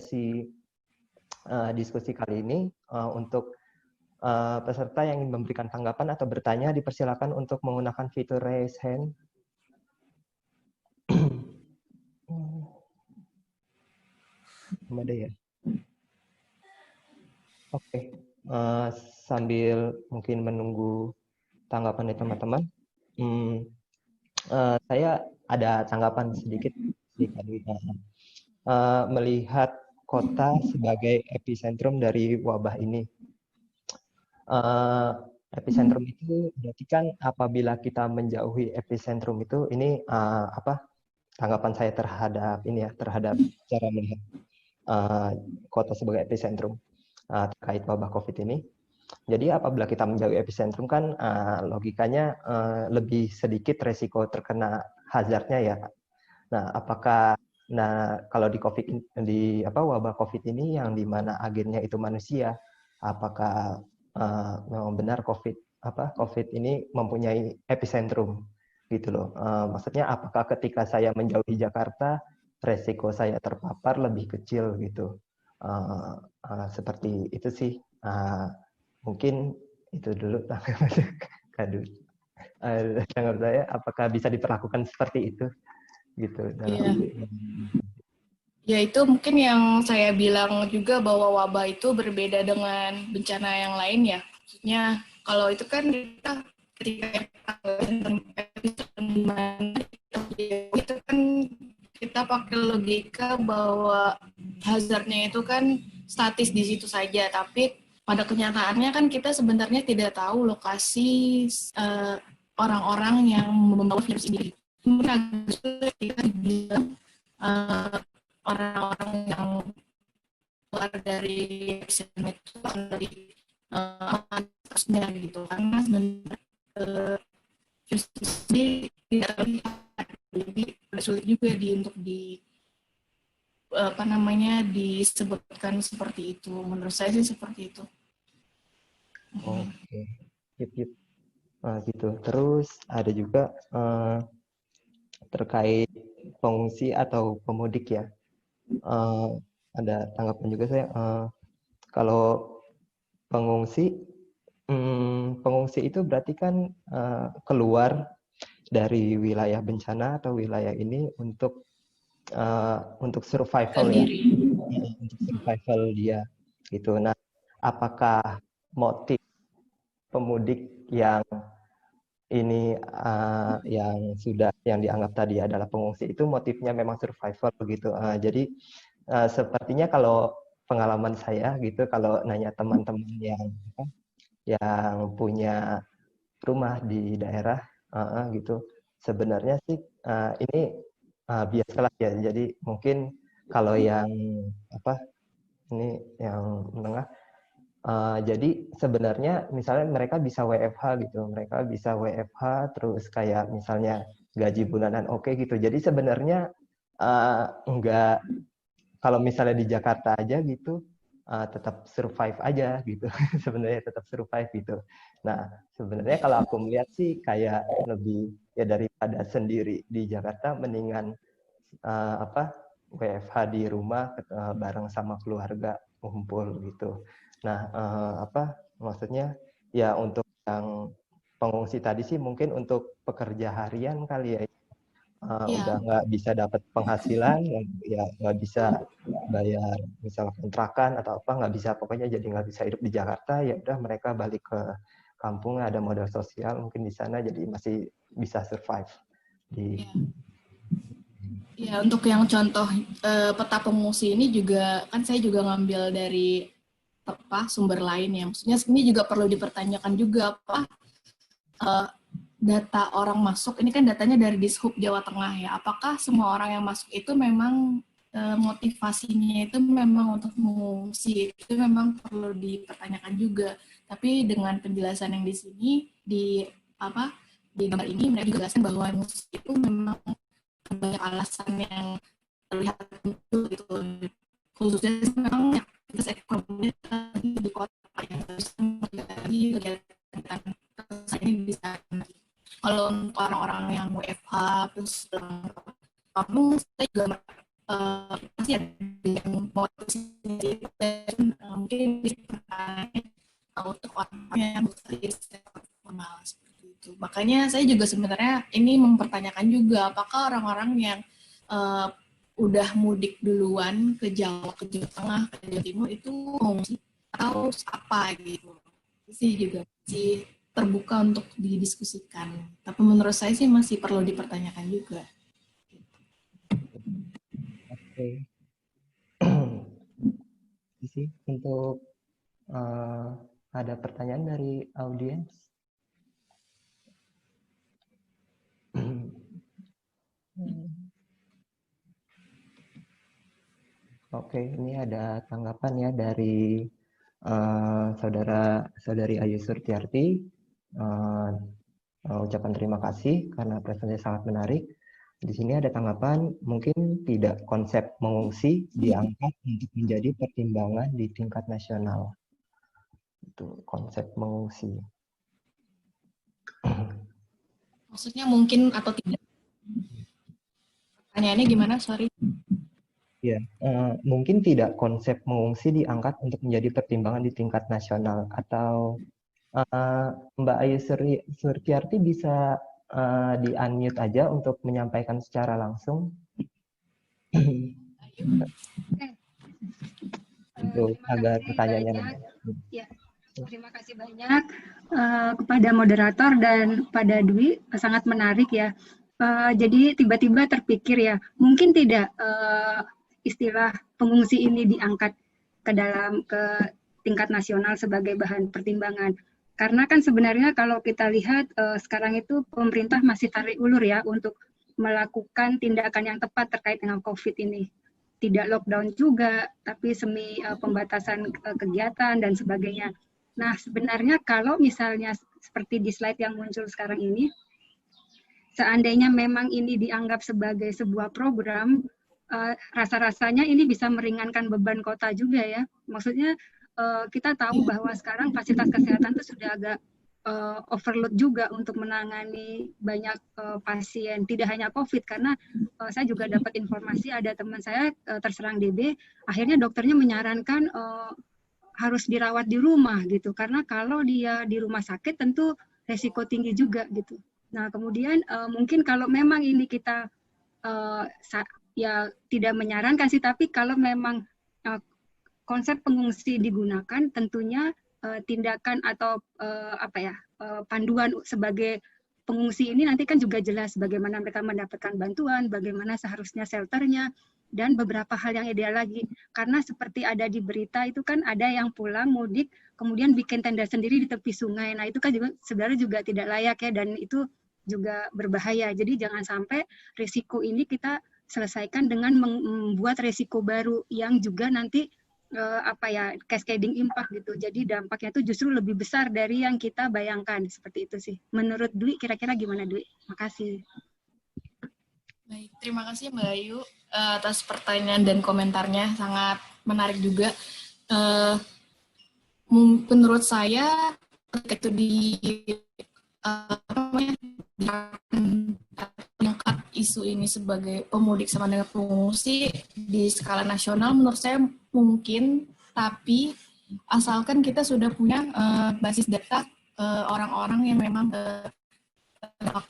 sesi diskusi kali ini. Untuk peserta yang ingin memberikan tanggapan atau bertanya, dipersilakan untuk menggunakan fitur raise hand. Ada ya? Oke. Sambil mungkin menunggu tanggapan dari teman-teman, saya ada tanggapan sedikit melihat kota sebagai epicentrum dari wabah ini. Epicentrum itu berarti kan apabila kita menjauhi epicentrum itu, ini tanggapan saya terhadap ini ya, terhadap cara melihat kota sebagai epicentrum terkait wabah COVID ini. Jadi apabila kita menjauhi epicentrum kan logikanya lebih sedikit resiko terkena hazardnya ya. Nah, kalau di wabah COVID ini yang dimana agennya itu manusia, apakah memang benar COVID ini mempunyai epicentrum gitu loh. Maksudnya apakah ketika saya menjauhi Jakarta, resiko saya terpapar lebih kecil gitu. Seperti itu sih. Mungkin itu dulu tanggapan saya, apakah bisa diperlakukan seperti itu gitu. Ya, itu mungkin yang saya bilang juga bahwa wabah itu berbeda dengan bencana yang lain ya. Maksudnya kalau itu kan kita ketika itu kan kita pakai logika bahwa hazardnya itu kan statis di situ saja, tapi pada kenyataannya kan kita sebenarnya tidak tahu lokasi orang-orang yang membawa virus ini. Kita bilang orang-orang yang keluar dari epicentrum itu dari kasusnya gitu, karena sebenarnya virus ini tidak terlihat, jadi sulit juga untuk disebutkan seperti itu. Menurut saya sih seperti itu. Oke, gitu. Terus ada juga terkait pengungsi atau pemudik ya. Ada tanggapan juga saya. Kalau pengungsi itu berarti kan keluar dari wilayah bencana atau wilayah ini untuk survival ya, untuk survival dia gitu. Nah, apakah motif pemudik yang ini yang dianggap tadi adalah pengungsi itu motifnya memang survival begitu. Jadi sepertinya kalau pengalaman saya gitu, kalau nanya teman-teman yang punya rumah di daerah gitu, sebenarnya sih ini biasalah ya. Jadi mungkin kalau yang ini yang menengah, jadi sebenarnya misalnya mereka bisa WFH gitu, terus kayak misalnya gaji bulanan oke gitu. Jadi sebenarnya enggak, kalau misalnya di Jakarta aja gitu tetap survive aja gitu. Sebenarnya tetap survive gitu. Nah, sebenarnya kalau aku melihat sih kayak lebih ya daripada sendiri di Jakarta, mendingan WFH di rumah bareng sama keluarga, kumpul gitu. Nah, maksudnya ya untuk yang pengungsi tadi sih mungkin untuk pekerja harian kali ya, udah nggak bisa dapat penghasilan, ya nggak bisa bayar misalnya kontrakan atau apa, nggak bisa, pokoknya jadi nggak bisa hidup di Jakarta, ya udah mereka balik ke kampung, ada modal sosial mungkin di sana, jadi masih bisa survive di. Ya, untuk yang contoh peta pengungsi ini juga kan saya juga ngambil dari sumber lain ya. Maksudnya ini juga perlu dipertanyakan juga data orang masuk, ini kan datanya dari Dishub Jawa Tengah ya. Apakah semua orang yang masuk itu memang motivasinya itu memang untuk mengungsi? Itu memang perlu dipertanyakan juga. Tapi dengan penjelasan yang di sini di gambar ini mereka juga jelaskan bahwa mengungsi itu memang banyak alasan yang terlihat muncul gitu, khususnya memang aktivitas ekonomi di kota yang harus terjadi kegiatan ini bisa. Kalau untuk orang-orang yang WFH terus kamu saya juga masih ada yang motivasi mungkin untuk orang yang bekerja secara formal seperti itu. Makanya saya juga sebenarnya ini mempertanyakan juga apakah orang-orang yang udah mudik duluan ke Jawa Tengah, ke Jawa Timur itu mengungsi atau apa gitu. Sih juga sih terbuka untuk didiskusikan. Tapi menurut saya sih masih perlu dipertanyakan juga. Oke. Sih untuk ada pertanyaan dari audiens? Oke, ini ada tanggapan ya dari saudari Ayu Surtiarti. Ucapan terima kasih karena presentasi sangat menarik. Di sini ada tanggapan, mungkin tidak konsep mengungsi diangkat untuk menjadi pertimbangan di tingkat nasional. Itu konsep mengungsi. Maksudnya mungkin atau tidak? Pertanyaannya gimana? Sorry. Ya, mungkin tidak konsep mengungsi diangkat untuk menjadi pertimbangan di tingkat nasional, atau Mbak Ayu Surtiarti bisa di-unmute aja untuk menyampaikan secara langsung. Itu agar pertanyaannya. Ya, terima kasih banyak kepada moderator dan pada Dwi, sangat menarik ya. Jadi tiba-tiba terpikir ya, mungkin tidak istilah pengungsi ini diangkat ke tingkat nasional sebagai bahan pertimbangan. Karena kan sebenarnya kalau kita lihat sekarang itu pemerintah masih tarik ulur ya untuk melakukan tindakan yang tepat terkait dengan COVID ini. Tidak lockdown juga, tapi semi pembatasan kegiatan dan sebagainya. Nah, sebenarnya kalau misalnya seperti di slide yang muncul sekarang ini, seandainya memang ini dianggap sebagai sebuah program, rasa-rasanya ini bisa meringankan beban kota juga ya. Maksudnya kita tahu bahwa sekarang fasilitas kesehatan itu sudah agak overload juga untuk menangani banyak pasien, tidak hanya COVID, karena saya juga dapat informasi ada teman saya terserang DB, akhirnya dokternya menyarankan harus dirawat di rumah gitu, karena kalau dia di rumah sakit tentu resiko tinggi juga gitu. Nah kemudian mungkin kalau memang ini kita ya tidak menyarankan sih, tapi kalau memang konsep pengungsi digunakan, tentunya tindakan atau panduan sebagai pengungsi ini nanti kan juga jelas bagaimana mereka mendapatkan bantuan, bagaimana seharusnya shelternya, dan beberapa hal yang ideal lagi. Karena seperti ada di berita itu kan ada yang pulang mudik, kemudian bikin tenda sendiri di tepi sungai. Nah itu kan juga sebenarnya juga tidak layak ya, dan itu juga berbahaya. Jadi jangan sampai risiko ini kita selesaikan dengan membuat risiko baru yang juga nanti cascading impact gitu. Jadi dampaknya itu justru lebih besar dari yang kita bayangkan, seperti itu sih. Menurut Dwi, kira-kira gimana Dwi? Makasih. Baik, terima kasih Mbak Ayu atas pertanyaan dan komentarnya, sangat menarik juga. Menurut saya ketika itu diangkat isu ini sebagai pemudik sama dengan pengungsi di skala nasional, menurut saya mungkin, tapi asalkan kita sudah punya basis data orang-orang yang memang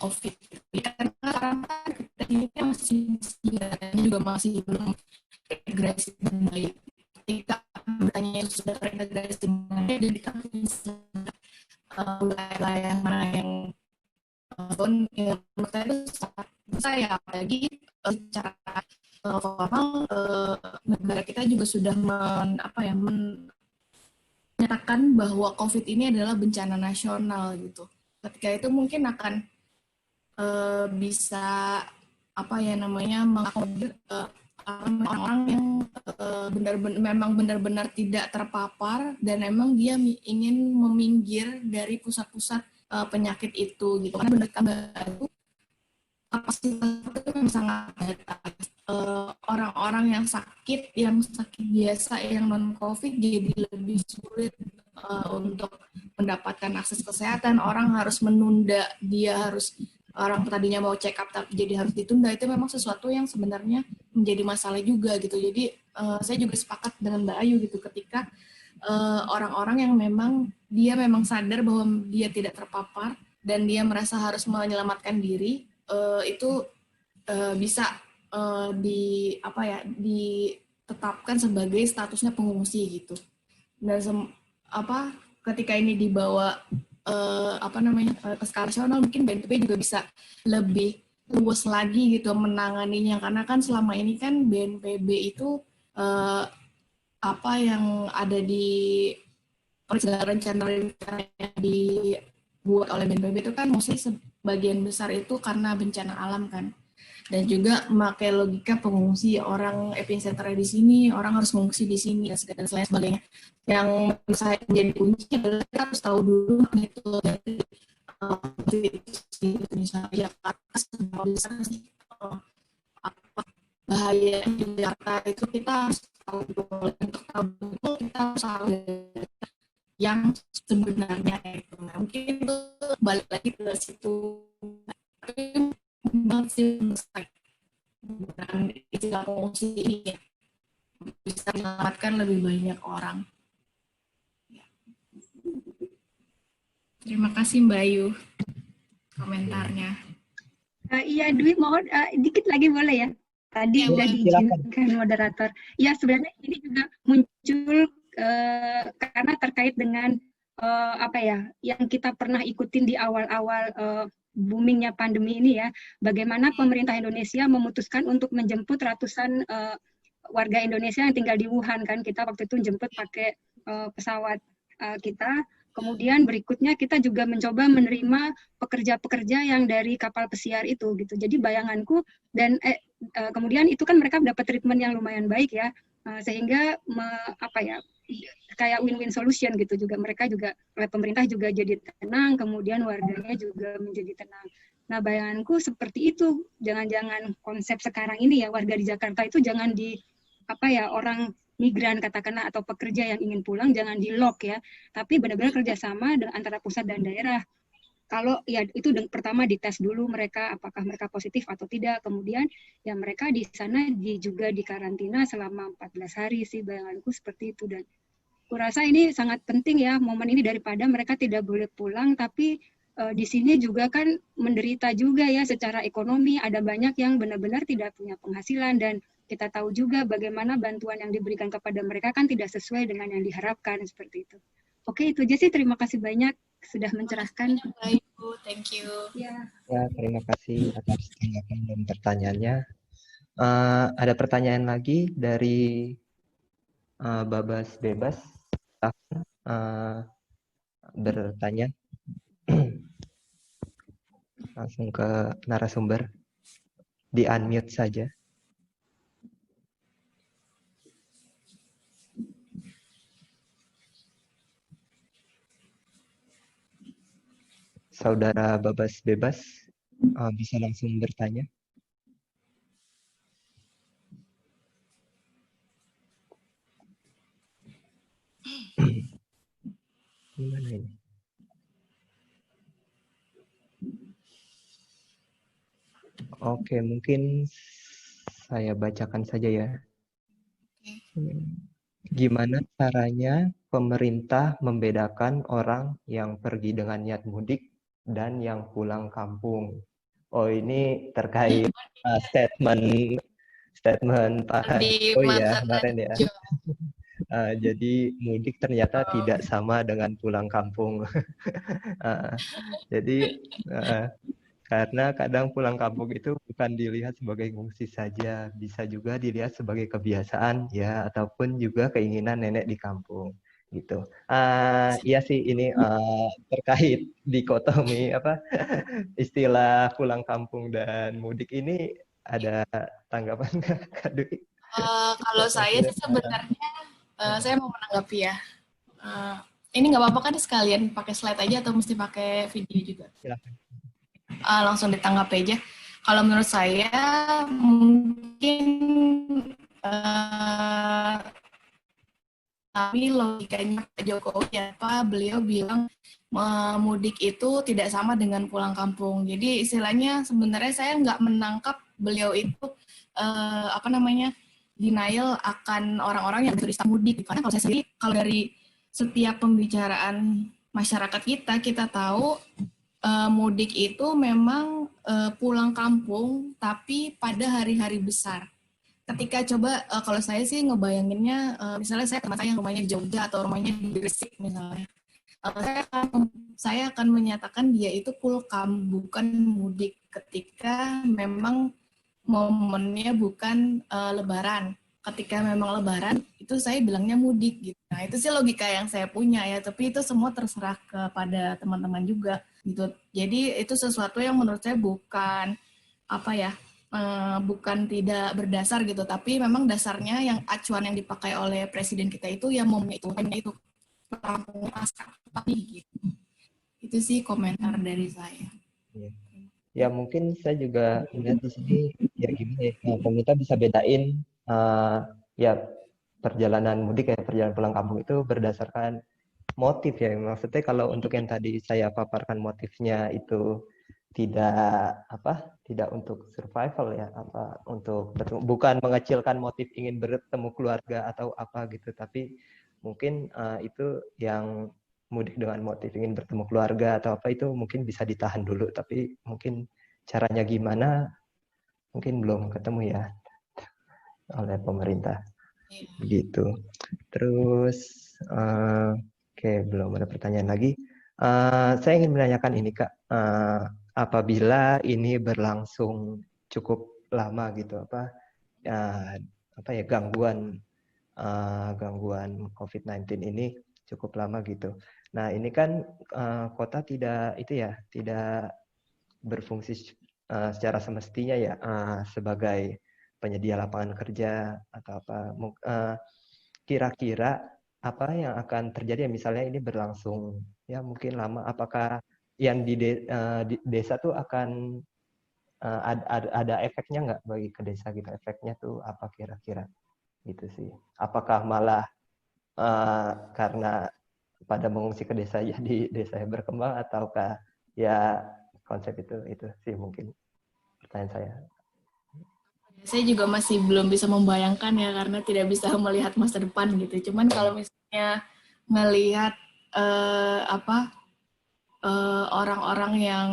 COVID. Karena sekarang kita ini masih juga masih belum integrasi dengan baik. Ketika bertanya itu sudah terintegrasi dengan baik, dan kita wilayah mana yang menurut saya itu sangat bisa ya, apalagi secara formal negara kita juga sudah menyatakan bahwa COVID ini adalah bencana nasional gitu. Ketika itu mungkin akan bisa mengakomodir orang-orang yang benar-benar tidak terpapar dan memang dia ingin meminggir dari pusat-pusat penyakit itu gitu. Karena menurut kami kapasitas itu memang sangat terbatas. Orang-orang yang sakit biasa, yang non-COVID jadi lebih sulit untuk mendapatkan akses kesehatan. Orang harus menunda, orang tadinya mau check up tapi jadi harus ditunda. Itu memang sesuatu yang sebenarnya menjadi masalah juga gitu. Jadi saya juga sepakat dengan Mbak Ayu gitu, ketika orang-orang yang memang dia memang sadar bahwa dia tidak terpapar dan dia merasa harus menyelamatkan diri, itu bisa ditetapkan sebagai statusnya pengungsi gitu. Dan ketika ini dibawa ke skala nasional, mungkin BNPB juga bisa lebih luas lagi gitu menanganinya, karena kan selama ini kan BNPB itu apa yang ada di segala rencana yang dibuat oleh BNPB itu kan mostly sebagian besar itu karena bencana alam kan. Dan juga memakai logika pengungsi, orang epicenter di sini, orang harus mengungsi di sini dan segala sebagainya. Yang saya menjadi kunci adalah kita harus tahu dulu itu dari misalnya Jakarta seberapa besar sih apa bahaya di Jakarta itu, kita harus tahu dulu. Untuk tahu dulu kita harus tahu yang sebenarnya itu. Mungkin itu balik lagi ke situ. Tapi masih dan istilah pengungsi ini bisa menyelamatkan lebih banyak orang. Terima kasih Mbak Ayu komentarnya. Iya Dwi, mohon dikit lagi boleh ya? Tadi sudah diizinkan moderator. Ya sebenarnya ini juga muncul karena terkait dengan yang kita pernah ikutin di awal-awal boomingnya pandemi ini ya, bagaimana pemerintah Indonesia memutuskan untuk menjemput ratusan warga Indonesia yang tinggal di Wuhan kan, kita waktu itu jemput pakai pesawat kita. Kemudian berikutnya kita juga mencoba menerima pekerja-pekerja yang dari kapal pesiar itu gitu. Jadi bayanganku dan kemudian itu kan mereka dapat treatment yang lumayan baik ya, sehingga kayak win-win solution gitu juga, mereka juga pemerintah juga jadi tenang, kemudian warganya juga menjadi tenang. Nah bayanganku seperti itu, jangan-jangan konsep sekarang ini ya, warga di Jakarta itu jangan di orang migran katakanlah atau pekerja yang ingin pulang jangan di lock ya, tapi benar-benar kerjasama antara pusat dan daerah. Kalau ya itu pertama dites dulu mereka apakah mereka positif atau tidak, kemudian ya mereka di sana juga dikarantina selama 14 hari sih, bayanganku seperti itu. Dan kurasa ini sangat penting ya momen ini, daripada mereka tidak boleh pulang tapi di sini juga kan menderita juga ya secara ekonomi, ada banyak yang benar-benar tidak punya penghasilan dan kita tahu juga bagaimana bantuan yang diberikan kepada mereka kan tidak sesuai dengan yang diharapkan seperti itu. Oke, itu aja sih, terima kasih banyak sudah mencerahkan. Thank you. Ya, terima kasih atas tanggapan dan pertanyaannya. Ada pertanyaan lagi dari Babas Bebas. Bertanya. Langsung ke narasumber. Di-unmute saja. Saudara Babas Bebas, bisa langsung bertanya. Gimana ini? Oke, mungkin saya bacakan saja ya. Gimana caranya pemerintah membedakan orang yang pergi dengan niat mudik dan yang pulang kampung? Oh, ini terkait statement Pak. Oh iya, kemarin ya. Jadi mudik ternyata tidak sama dengan pulang kampung. Jadi karena kadang pulang kampung itu bukan dilihat sebagai fungsi saja, bisa juga dilihat sebagai kebiasaan ya, ataupun juga keinginan nenek di kampung gitu. Iya sih, ini terkait dikotomi istilah pulang kampung dan mudik ini, ada tanggapan nggak, Kak Dwi? Kalau saya sih sebenarnya saya mau menanggapi ya. Ini nggak apa-apa kan sekalian pakai slide aja atau mesti pakai video juga? Silakan. Langsung ditanggapi aja. Kalau menurut saya mungkin tapi logikanya Pak Jokowi ya Pak, beliau bilang mudik itu tidak sama dengan pulang kampung. Jadi istilahnya sebenarnya saya nggak menangkap beliau itu denial akan orang-orang yang berista mudik. Karena kalau saya sendiri, kalau dari setiap pembicaraan masyarakat kita tahu mudik itu memang pulang kampung, tapi pada hari-hari besar. Ketika coba, kalau saya sih ngebayanginnya, misalnya saya teman saya yang rumahnya di Jogja atau rumahnya di Gresik misalnya, saya akan menyatakan dia itu pulkam, bukan mudik, ketika memang momennya bukan Lebaran. Ketika memang Lebaran, itu saya bilangnya mudik gitu. Nah, itu sih logika yang saya punya ya, tapi itu semua terserah kepada teman-teman juga gitu. Jadi itu sesuatu yang menurut saya bukan bukan tidak berdasar gitu, tapi memang dasarnya yang acuan yang dipakai oleh presiden kita itu ya momen itu hanya itu kampung pasca gitu. Itu sih komentar dari saya. Ya mungkin saya juga melihat di sini ya gimana ya, pemerintah bisa bedain ya perjalanan mudik ya perjalanan pulang kampung itu berdasarkan motif ya. Maksudnya kalau untuk yang tadi saya paparkan motifnya itu tidak untuk survival ya, untuk bukan mengecilkan motif ingin bertemu keluarga atau apa gitu, tapi mungkin itu yang mudik dengan motif ingin bertemu keluarga atau apa itu mungkin bisa ditahan dulu, tapi mungkin caranya gimana mungkin belum ketemu ya oleh pemerintah begitu. Terus oke, belum ada pertanyaan lagi. Saya ingin menanyakan ini Kak, apabila ini berlangsung cukup lama gitu, gangguan COVID-19 ini cukup lama gitu. Nah ini kan kota tidak berfungsi secara semestinya ya sebagai penyedia lapangan kerja atau apa. Kira-kira apa yang akan terjadi misalnya ini berlangsung ya mungkin lama, apakah yang di desa tuh akan ada efeknya nggak bagi ke desa gitu, efeknya tuh apa kira-kira gitu sih, apakah malah karena pada mengungsi ke desa jadi desa yang berkembang, ataukah ya konsep itu sih mungkin pertanyaan saya. Saya juga masih belum bisa membayangkan ya, karena tidak bisa melihat masa depan gitu. Cuman kalau misalnya melihat orang-orang yang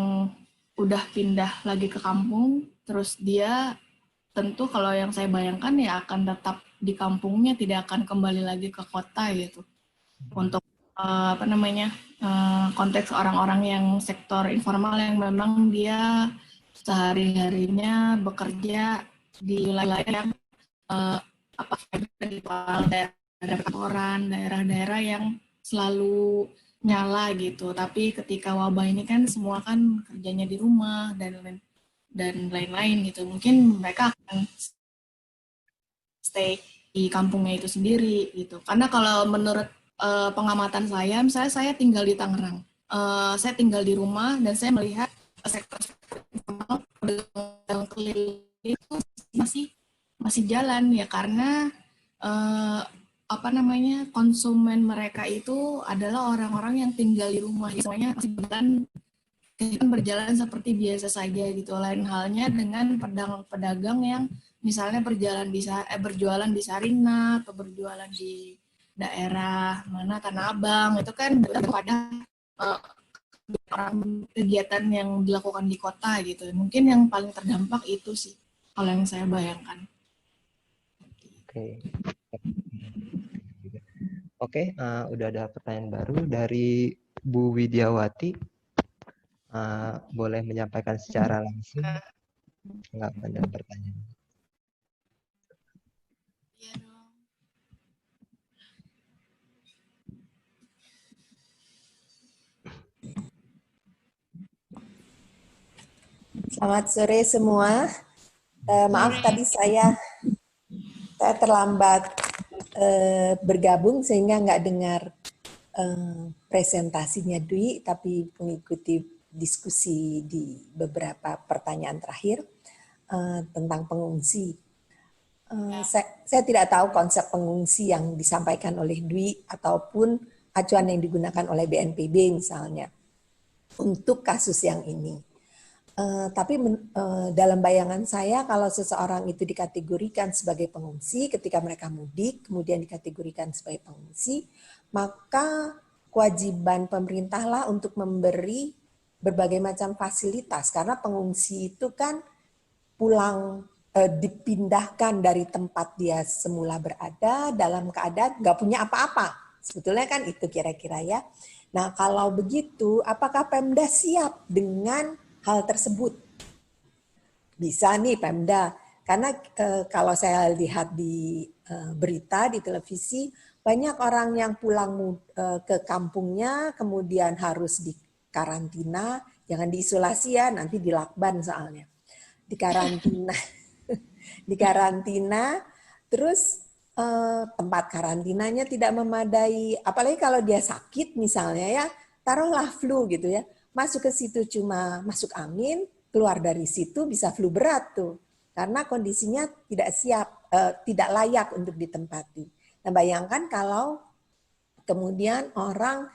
udah pindah lagi ke kampung, terus dia tentu kalau yang saya bayangkan ya akan tetap di kampungnya, tidak akan kembali lagi ke kota gitu. Untuk konteks orang-orang yang sektor informal yang memang dia sehari-harinya bekerja di wilayah yang di daerah perkantoran, daerah-daerah yang selalu nyala gitu. Tapi ketika wabah ini kan semua kan kerjanya di rumah dan lain-lain gitu. Mungkin mereka akan stay di kampungnya itu sendiri gitu. Karena kalau menurut pengamatan saya, misalnya saya tinggal di Tangerang, saya tinggal di rumah dan saya melihat sektor informal pedagang keliling itu masih jalan ya, karena konsumen mereka itu adalah orang-orang yang tinggal di rumah, semuanya masih berjalan seperti biasa saja gitu. Lain halnya dengan pedagang yang misalnya berjualan di Sarinah atau berjualan di daerah Tanah Abang, itu kan pada kegiatan yang dilakukan di kota gitu. Mungkin yang paling terdampak itu sih kalau yang saya bayangkan. Oke, udah ada pertanyaan baru dari Bu Widiawati. Boleh menyampaikan secara langsung, nggak ada pertanyaan. Selamat sore semua. Maaf tadi saya terlambat bergabung sehingga nggak dengar presentasinya Dwi, tapi mengikuti diskusi di beberapa pertanyaan terakhir tentang pengungsi. Saya tidak tahu konsep pengungsi yang disampaikan oleh Dwi ataupun acuan yang digunakan oleh BNPB misalnya untuk kasus yang ini. Tapi dalam bayangan saya kalau seseorang itu dikategorikan sebagai pengungsi ketika mereka mudik, kemudian dikategorikan sebagai pengungsi, maka kewajiban pemerintahlah untuk memberi berbagai macam fasilitas. Karena pengungsi itu kan pulang, dipindahkan dari tempat dia semula berada dalam keadaan nggak punya apa-apa. Sebetulnya kan itu kira-kira ya. Nah kalau begitu, apakah Pemda siap dengan hal tersebut? Bisa nih Pemda, karena kalau saya lihat di berita, di televisi, banyak orang yang pulang ke kampungnya, kemudian harus dikarantina, jangan diisolasi ya, nanti dilakban soalnya. Dikarantina, dikarantina, terus tempat karantinanya tidak memadai, apalagi kalau dia sakit misalnya ya, taruhlah flu gitu ya, masuk ke situ cuma masuk angin, keluar dari situ bisa flu berat tuh, karena kondisinya tidak siap, tidak layak untuk ditempati. Nah bayangkan kalau kemudian orang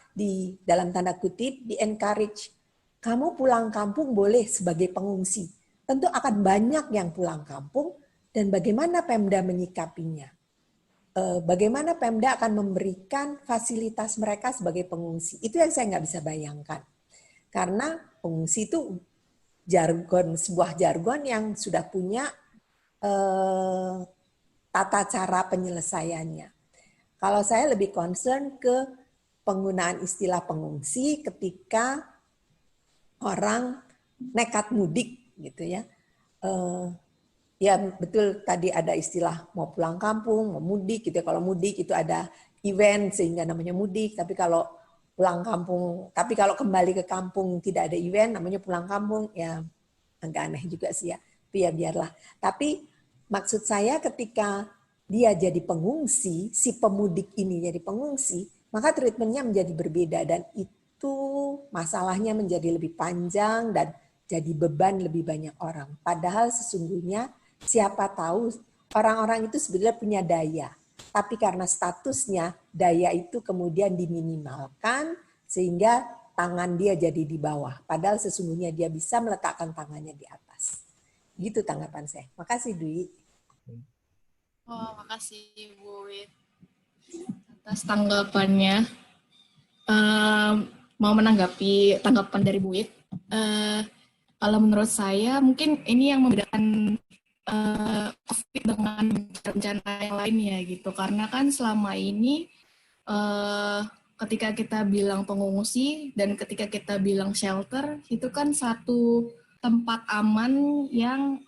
dalam tanda kutip di-encourage, kamu pulang kampung boleh sebagai pengungsi. Tentu akan banyak yang pulang kampung, dan bagaimana Pemda menyikapinya? Bagaimana Pemda akan memberikan fasilitas mereka sebagai pengungsi? Itu yang saya nggak bisa bayangkan. Karena pengungsi itu sebuah jargon yang sudah punya tata cara penyelesaiannya. Kalau saya lebih concern ke penggunaan istilah pengungsi ketika orang nekat mudik gitu ya. Ya betul tadi ada istilah mau pulang kampung, mau mudik gitu ya. Kalau mudik itu ada event sehingga namanya mudik, tapi kalau pulang kampung, tapi kalau kembali ke kampung tidak ada event namanya pulang kampung, ya agak aneh juga sih ya. Tapi ya biarlah. Tapi maksud saya ketika dia jadi pengungsi, si pemudik ini jadi pengungsi, maka treatmentnya menjadi berbeda dan itu masalahnya menjadi lebih panjang dan jadi beban lebih banyak orang. Padahal sesungguhnya siapa tahu orang-orang itu sebenarnya punya daya. Tapi karena statusnya, daya itu kemudian diminimalkan sehingga tangan dia jadi di bawah. Padahal sesungguhnya dia bisa meletakkan tangannya di atas. Gitu tanggapan saya. Makasih Dwi. Oh, makasih Bu Wit atas tanggapannya. Mau menanggapi tanggapan dari Bu Wit. Kalau menurut saya mungkin ini yang membedakan COVID dengan bencana yang lain ya gitu. Karena kan selama ini ketika kita bilang pengungsi dan ketika kita bilang shelter itu kan satu tempat aman yang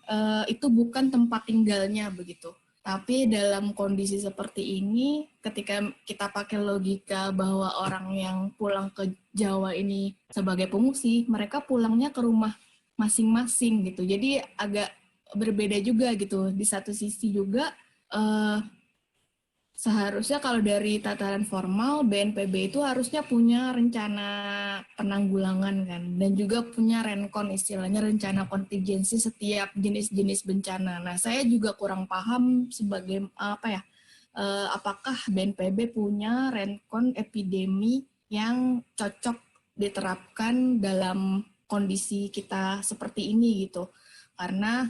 itu bukan tempat tinggalnya begitu. Tapi dalam kondisi seperti ini, ketika kita pakai logika bahwa orang yang pulang ke Jawa ini sebagai pengungsi, mereka pulangnya ke rumah masing-masing gitu. Jadi agak berbeda juga gitu. Di satu sisi juga seharusnya kalau dari tataran formal, BNPB itu harusnya punya rencana penanggulangan kan, dan juga punya renkon istilahnya rencana kontingensi setiap jenis-jenis bencana. Nah, saya juga kurang paham sebagai apakah BNPB punya renkon epidemi yang cocok diterapkan dalam kondisi kita seperti ini gitu. Karena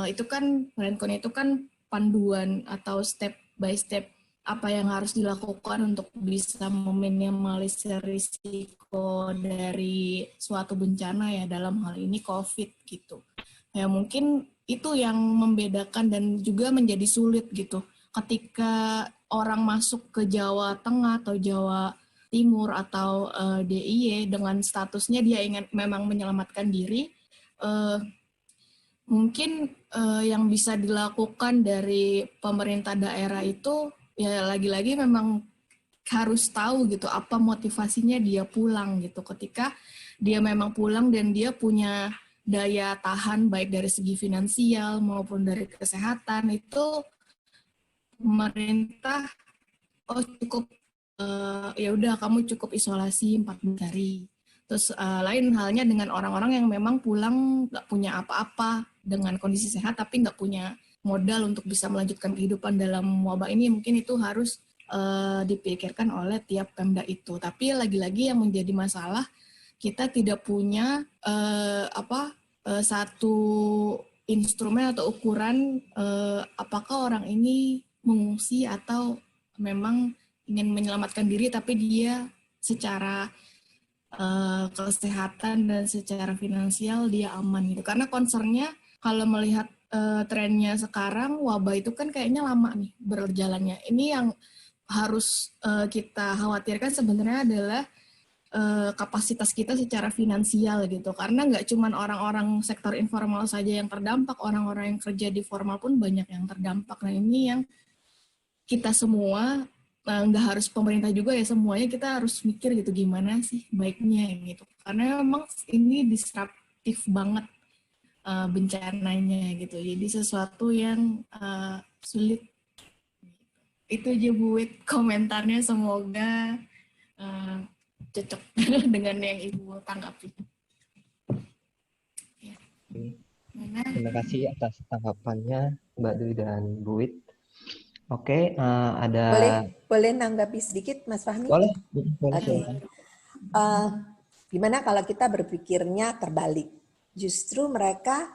itu kan renkon itu kan panduan atau step by step apa yang harus dilakukan untuk bisa meminimalisir risiko dari suatu bencana ya, dalam hal ini COVID gitu. Ya mungkin itu yang membedakan dan juga menjadi sulit gitu. Ketika orang masuk ke Jawa Tengah atau Jawa Timur atau DIY dengan statusnya dia ingin memang menyelamatkan diri, mungkin yang bisa dilakukan dari pemerintah daerah itu ya lagi-lagi memang harus tahu gitu apa motivasinya dia pulang gitu. Ketika dia memang pulang dan dia punya daya tahan baik dari segi finansial maupun dari kesehatan, itu pemerintah cukup ya udah kamu cukup isolasi 14 hari. Terus lain halnya dengan orang-orang yang memang pulang nggak punya apa-apa dengan kondisi sehat tapi nggak punya modal untuk bisa melanjutkan kehidupan dalam wabah ini, mungkin itu harus dipikirkan oleh tiap Pemda itu. Tapi lagi-lagi yang menjadi masalah kita tidak punya satu instrumen atau ukuran apakah orang ini mengungsi atau memang ingin menyelamatkan diri tapi dia secara kesehatan dan secara finansial dia aman gitu. Karena concernnya kalau melihat trennya sekarang wabah itu kan kayaknya lama nih berjalannya. Ini yang harus kita khawatirkan sebenarnya adalah kapasitas kita secara finansial gitu. Karena nggak cuma orang-orang sektor informal saja yang terdampak, orang-orang yang kerja di formal pun banyak yang terdampak. Nah ini yang kita semua nggak harus pemerintah juga ya, semuanya kita harus mikir gitu gimana sih baiknya gitu. Karena memang ini disruptif banget bencananya gitu. Jadi sesuatu yang sulit. Itu aja Bu Wit komentarnya, semoga cocok dengan yang Ibu tanggapi. Ya. Terima kasih atas tanggapannya Mbak Dwi dan Bu Wit. Oke, ada... Boleh nanggapi sedikit, Mas Fahmi? Boleh. Oke. Gimana kalau kita berpikirnya terbalik? Justru mereka,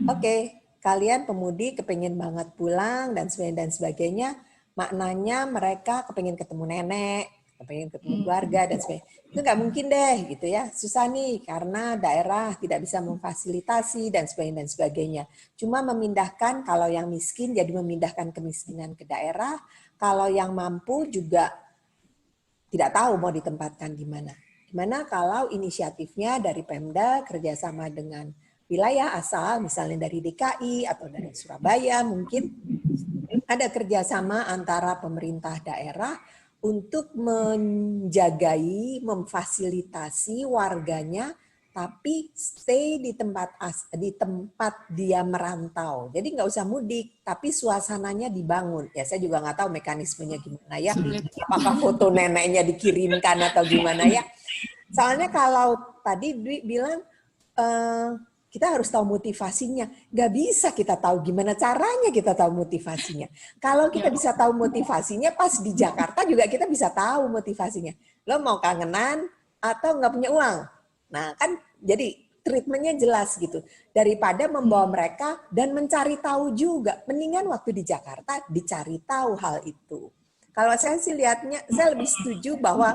oke, kalian pemudik kepengen banget pulang dan sebagainya, maknanya mereka kepengen ketemu nenek, kepengen ketemu keluarga dan sebagainya. Itu nggak mungkin deh gitu ya, susah nih karena daerah tidak bisa memfasilitasi dan sebagainya. Cuma memindahkan, kalau yang miskin jadi memindahkan kemiskinan ke daerah, kalau yang mampu juga tidak tahu mau ditempatkan di mana. Gimana kalau inisiatifnya dari Pemda kerjasama dengan wilayah asal, misalnya dari DKI atau dari Surabaya, mungkin ada kerjasama antara pemerintah daerah untuk menjagai, memfasilitasi warganya, tapi stay di tempat dia merantau. Jadi nggak usah mudik, tapi suasananya dibangun. Ya saya juga nggak tahu mekanismenya gimana ya. Apakah foto neneknya dikirimkan atau gimana ya? Soalnya kalau tadi Dwi bilang kita harus tahu motivasinya. Nggak bisa kita tahu gimana caranya kita tahu motivasinya. Kalau kita bisa tahu motivasinya, pas di Jakarta juga kita bisa tahu motivasinya. Lo mau kangenan atau nggak punya uang? Nah kan jadi treatmentnya jelas gitu. Daripada membawa mereka dan mencari tahu juga. Mendingan waktu di Jakarta dicari tahu hal itu. Kalau saya sih lihatnya, saya lebih setuju bahwa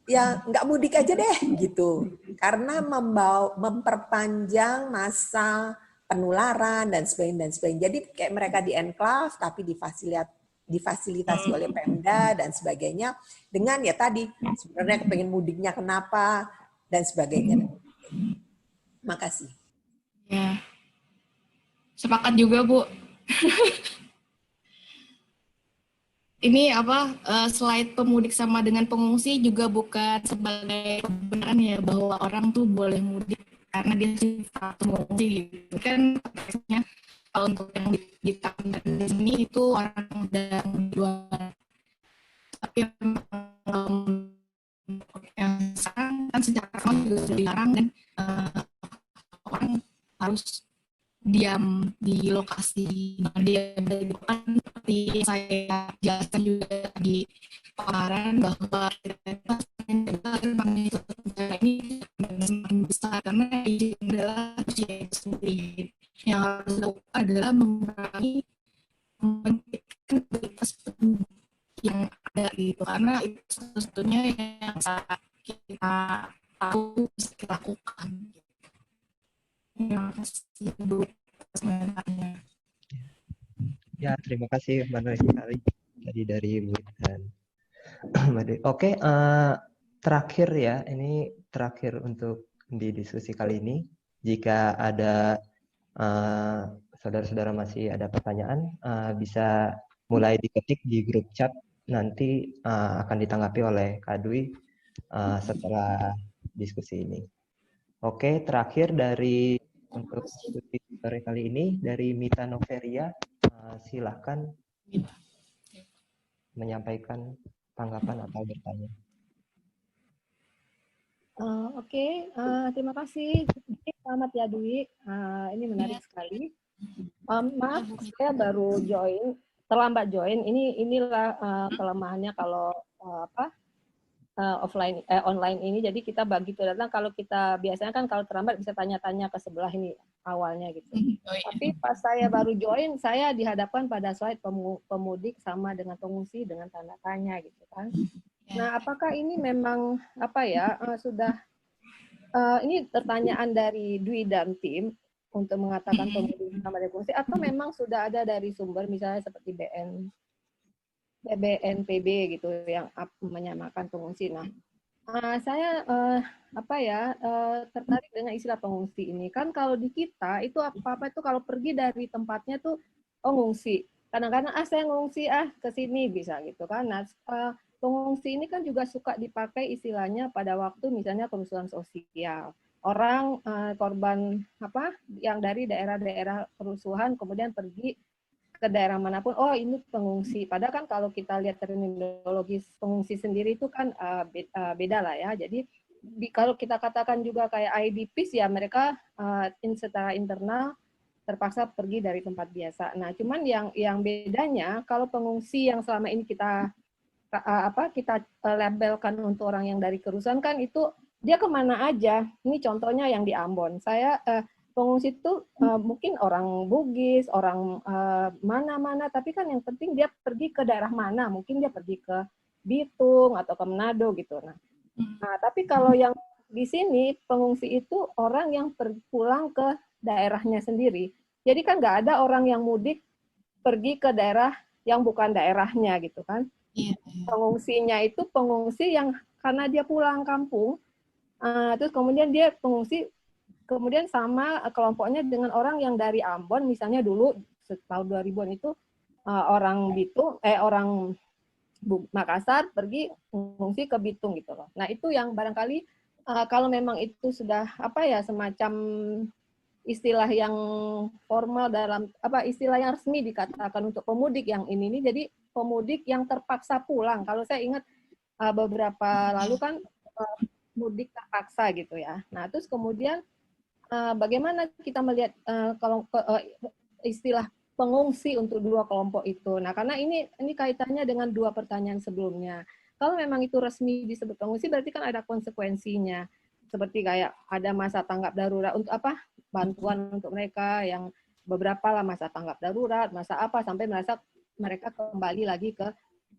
ya nggak mudik aja deh gitu, karena memperpanjang masa penularan dan sebagainya. Jadi kayak mereka di enclave tapi difasilitasi oleh Pemda dan sebagainya, dengan ya tadi sebenarnya kepengen mudiknya kenapa dan sebagainya. Makasih. Ya, sepakat juga Bu. Ini slide pemudik sama dengan pengungsi juga bukan sebagai kebenaran ya bahwa orang tuh boleh mudik karena dia sifat pengungsi gitu kan. Kalau untuk yang di sini itu orang sedang di luar, tapi yang sekarang kan secara juga sudah dilarang dan orang harus diam di lokasi. Dia kan seperti saya jelaskan juga di paparan bahwa ini semakin besar karena ini adalah usia sendiri. Yang harus dilakukan adalah mengurangi kualitas penduduk yang ada gitu, karena itu satu-satunya yang bisa kita tahu bisa kita lakukan. Terima kasih Bu sebenarnya. Ya, terima kasih Mbak Noy sekali dari Bu dan Mbak Dwi. Oke, terakhir ya, ini terakhir untuk di diskusi kali ini. Jika ada saudara-saudara masih ada pertanyaan, bisa mulai diketik di grup chat, nanti akan ditanggapi oleh Kak Dwi setelah diskusi ini. Oke, terakhir dari untuk diskusi sore kali ini dari Mita Noveria, silahkan menyampaikan tanggapan atau bertanya. Oke, terima kasih. Selamat ya Dwi. Ini menarik sekali. Maaf, saya baru join, terlambat join. Inilah kelemahannya kalau online ini, jadi kita begitu datang, kalau kita biasanya kan kalau terlambat bisa tanya-tanya ke sebelah ini awalnya gitu. Oh, iya. Tapi pas saya baru join, saya dihadapkan pada slide pemudik sama dengan pengungsi dengan tanda tanya gitu kan. Nah, apakah ini memang sudah ini pertanyaan dari Dwi dan tim untuk mengatakan pemudik sama dengan pengungsi, atau memang sudah ada dari sumber misalnya seperti BNPB gitu yang menyamakan pengungsi. Nah, saya tertarik dengan istilah pengungsi ini. Kan kalau di kita itu apa-apa itu kalau pergi dari tempatnya tuh ngungsi. Kadang-kadang saya ngungsi ke sini bisa gitu kan. Nah, pengungsi ini kan juga suka dipakai istilahnya pada waktu misalnya kerusuhan sosial. Orang korban yang dari daerah-daerah kerusuhan kemudian pergi ke daerah manapun, oh ini pengungsi. Padahal kan kalau kita lihat terminologi pengungsi sendiri itu kan beda lah ya. Jadi kalau kita katakan juga kayak IDPs ya mereka secara internal terpaksa pergi dari tempat biasa. Nah, cuman yang bedanya kalau pengungsi yang selama ini kita labelkan untuk orang yang dari kerusuhan kan itu dia kemana aja. Ini contohnya yang di Ambon. Pengungsi itu mungkin orang Bugis, orang mana-mana, tapi kan yang penting dia pergi ke daerah mana, mungkin dia pergi ke Bitung atau ke Manado gitu. Nah, tapi kalau yang di sini pengungsi itu orang yang pulang ke daerahnya sendiri. Jadi kan nggak ada orang yang mudik pergi ke daerah yang bukan daerahnya gitu kan. Pengungsinya itu pengungsi yang karena dia pulang kampung, terus kemudian dia pengungsi. Kemudian sama kelompoknya dengan orang yang dari Ambon, misalnya dulu tahun 2000-an itu orang Bitung, orang Makassar pergi mengungsi ke Bitung gitu loh. Nah itu yang barangkali kalau memang itu sudah semacam istilah yang formal dalam istilah yang resmi dikatakan untuk pemudik yang ini jadi pemudik yang terpaksa pulang. Kalau saya ingat beberapa lalu kan mudik terpaksa gitu ya. Nah terus kemudian bagaimana kita melihat kalau istilah pengungsi untuk dua kelompok itu. Nah, karena ini kaitannya dengan dua pertanyaan sebelumnya. Kalau memang itu resmi disebut pengungsi, berarti kan ada konsekuensinya. Seperti kayak ada masa tanggap darurat untuk bantuan untuk mereka yang beberapa lah masa tanggap darurat, masa sampai mereka kembali lagi ke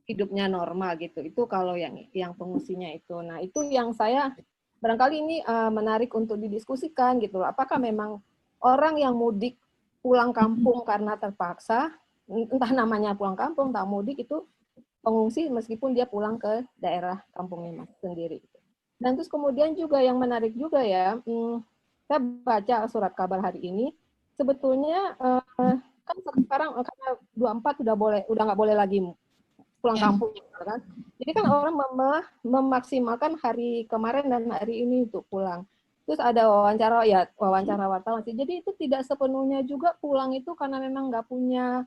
hidupnya normal gitu. Itu kalau yang pengungsinya itu. Nah, itu yang saya barangkali ini menarik untuk didiskusikan gitu. Apakah memang orang yang mudik pulang kampung karena terpaksa, entah namanya pulang kampung, entah mudik itu pengungsi meskipun dia pulang ke daerah kampungnya sendiri. Dan terus kemudian juga yang menarik juga ya, saya baca surat kabar hari ini, sebetulnya kan sekarang karena 24 udah nggak boleh lagi pulang kampung kan. Jadi kan orang memaksimalkan hari kemarin dan hari ini untuk pulang. Terus ada wawancara wartawan sih. Jadi itu tidak sepenuhnya juga pulang itu karena memang nggak punya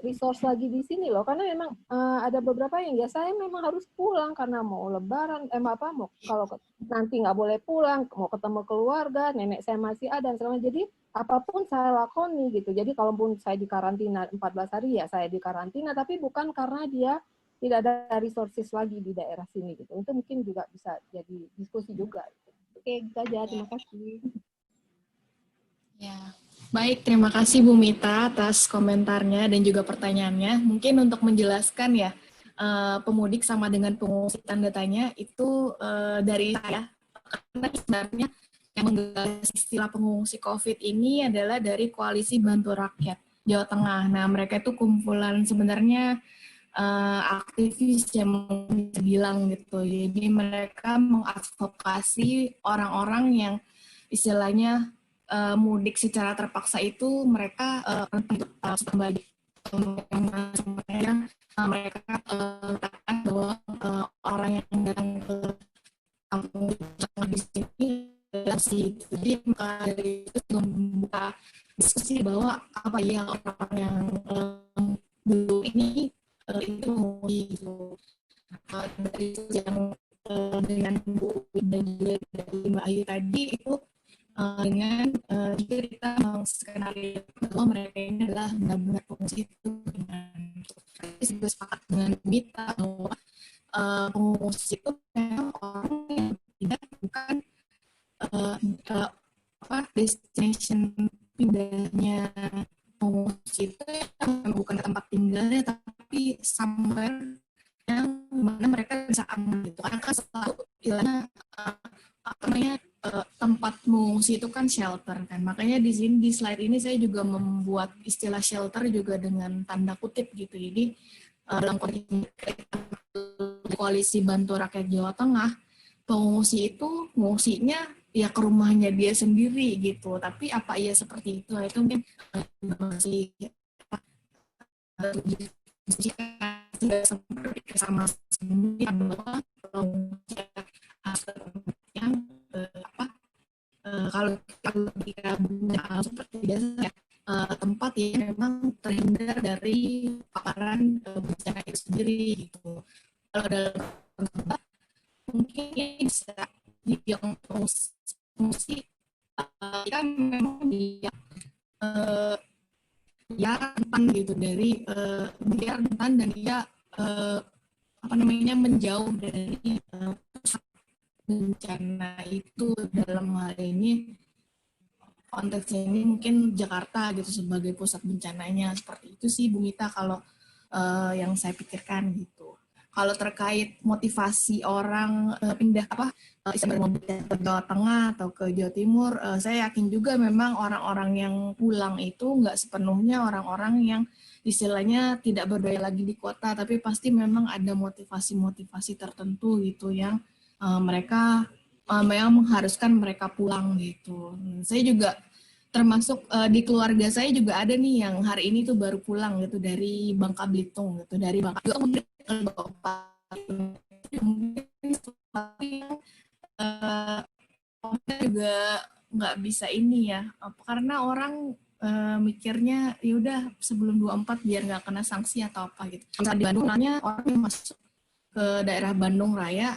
resource lagi di sini loh. Karena memang ada beberapa yang saya memang harus pulang karena mau lebaran, mau kalau nanti nggak boleh pulang, mau ketemu keluarga, nenek saya masih ada dan segala. Jadi apapun saya lakoni gitu. Jadi kalaupun saya di karantina 14 hari ya saya di karantina, tapi bukan karena dia tidak ada resources lagi di daerah sini gitu. Itu mungkin juga bisa jadi diskusi juga. Oke, gitu aja. Terima kasih. Ya, baik. Terima kasih Bu Mita atas komentarnya dan juga pertanyaannya. Mungkin untuk menjelaskan ya, pemudik sama dengan pengungsi tanda tanya itu dari saya. Karena sebenarnya yang menggagas istilah pengungsi COVID ini adalah dari Koalisi Bantu Rakyat Jawa Tengah. Nah, mereka itu kumpulan sebenarnya aktivis yang bisa bilang gitu. Jadi mereka mengadvokasi orang-orang yang istilahnya mudik secara terpaksa itu mereka kembali. Mereka katakan bahwa orang yang datang ke kampung di sini jadi dari itu membuka diskusi bahwa apa ya orang yang dulu ini itu gitu. Dari yang dengan Bu dan juga dari Mbak Ayu tadi itu dengan kita skenario bahwa mereka ini adalah benar-benar pengungsi itu dengan sepakat dengan kita bahwa pengungsi itu destination pindahnya pengungsi itu ya, bukan tempat tinggalnya, tapi somewhere yang mana mereka bisa aman gitu. Karena kan selalu istilahnya apa namanya tempat mengungsi itu kan shelter kan. Makanya di sini di slide ini saya juga membuat istilah shelter juga dengan tanda kutip gitu. Jadi dalam koalisi Bantu Rakyat Jawa Tengah, pengungsi itu ngungsinya ya ke rumahnya dia sendiri gitu. Tapi apa iya seperti itu? Itu mungkin masih tidak seperti sama sendiri bahwa yang kalau kita seperti biasa tempat yang memang terhindar dari paparan bencana itu sendiri gitu. Kalau dalam tempat mungkin bisa yang fungsi kan memang dia dia rentan gitu dari dia rentan dan dia apa namanya menjauh dari pusat bencana itu. Dalam hal ini konteksnya ini mungkin Jakarta gitu sebagai pusat bencananya, seperti itu sih Bu Mita kalau yang saya pikirkan gitu. Kalau terkait motivasi orang pindah ke Jawa Tengah atau ke Jawa Timur, saya yakin juga memang orang-orang yang pulang itu nggak sepenuhnya orang-orang yang istilahnya tidak berdaya lagi di kota, tapi pasti memang ada motivasi-motivasi tertentu gitu yang mereka memang mengharuskan mereka pulang gitu. Saya juga termasuk di keluarga saya juga ada nih yang hari ini tuh baru pulang gitu dari Bangka Belitung gitu, dari Bangka Belitung juga nggak bisa ini ya, karena orang mikirnya ya udah sebelum 24 biar nggak kena sanksi atau apa gitu. Misalnya di Bandung orang yang masuk ke daerah Bandung Raya,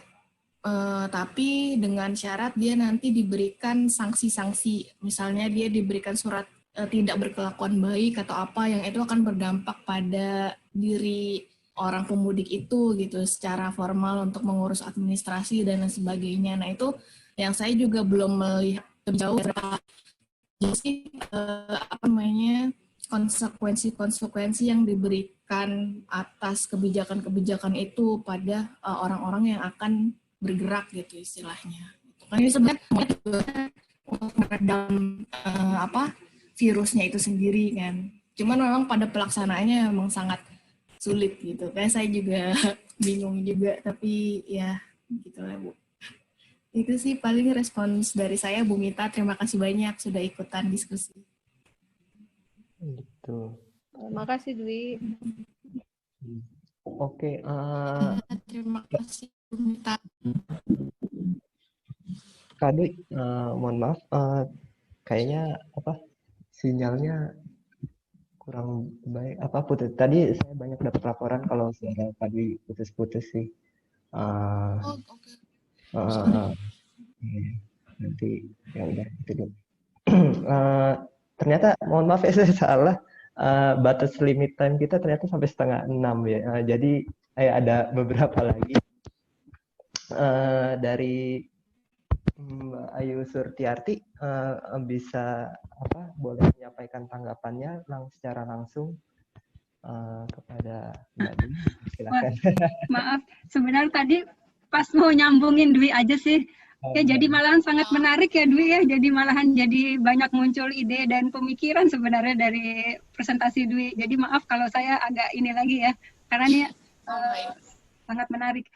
tapi dengan syarat dia nanti diberikan sanksi-sanksi, misalnya dia diberikan surat tidak berkelakuan baik atau apa yang itu akan berdampak pada diri orang pemudik itu gitu secara formal untuk mengurus administrasi dan lain sebagainya. Nah itu yang saya juga belum melihat jauh sih apa namanya konsekuensi-konsekuensi yang diberikan atas kebijakan-kebijakan itu pada orang-orang yang akan bergerak gitu istilahnya. Kan ini sebenarnya untuk meredam virusnya itu sendiri kan. Cuman memang pada pelaksanaannya memang sangat sulit gitu. Kayak saya juga bingung juga, tapi ya gitu lah Bu. Itu sih paling respons dari saya, Bu Mita. Terima kasih banyak sudah ikutan diskusi. Gitu. Terima kasih Dwi. Oke. Terima kasih Bu Mita. Kak Dwi, mohon maaf, kayaknya sinyalnya kurang baik. Putus. Tadi saya banyak dapat laporan kalau suara Kak Dwi putus-putus sih. Nanti ya udah itu dulu. Ternyata mohon maaf ya saya salah, batas limit time kita ternyata sampai 5:30 ya. Jadi ada beberapa lagi dari Mbak Ayu Surtiarti bisa boleh menyampaikan tanggapannya secara langsung kepada Mbak Dwi. Silakan. Maaf, sebenarnya tadi pas mau nyambungin Dwi aja sih. Ya jadi malahan sangat menarik ya Dwi ya. Jadi malahan jadi banyak muncul ide dan pemikiran sebenarnya dari presentasi Dwi. Jadi maaf kalau saya agak ini lagi ya. Karena ini sangat menarik.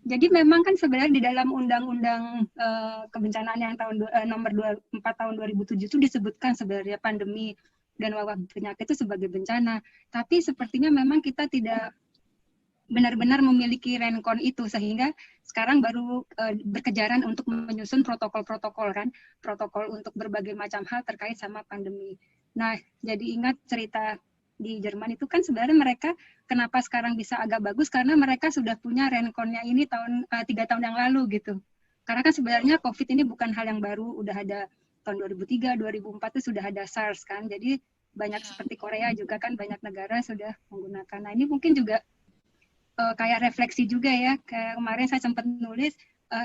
Jadi memang kan sebenarnya di dalam Undang-Undang Kebencanaan yang nomor 24 tahun 2007 itu disebutkan sebenarnya pandemi dan wabah penyakit itu sebagai bencana. Tapi sepertinya memang kita tidak benar-benar memiliki rencon itu, sehingga sekarang baru berkejaran untuk menyusun protokol-protokol kan, protokol untuk berbagai macam hal terkait sama pandemi. Nah, jadi ingat cerita di Jerman itu kan sebenarnya mereka kenapa sekarang bisa agak bagus karena mereka sudah punya renconnya ini 3 tahun yang lalu gitu. Karena kan sebenarnya COVID ini bukan hal yang baru, udah ada tahun 2003, 2004 itu sudah ada SARS kan. Jadi banyak seperti Korea juga kan banyak negara sudah menggunakan. Nah, ini mungkin juga kayak refleksi juga ya. Kayak kemarin saya sempat nulis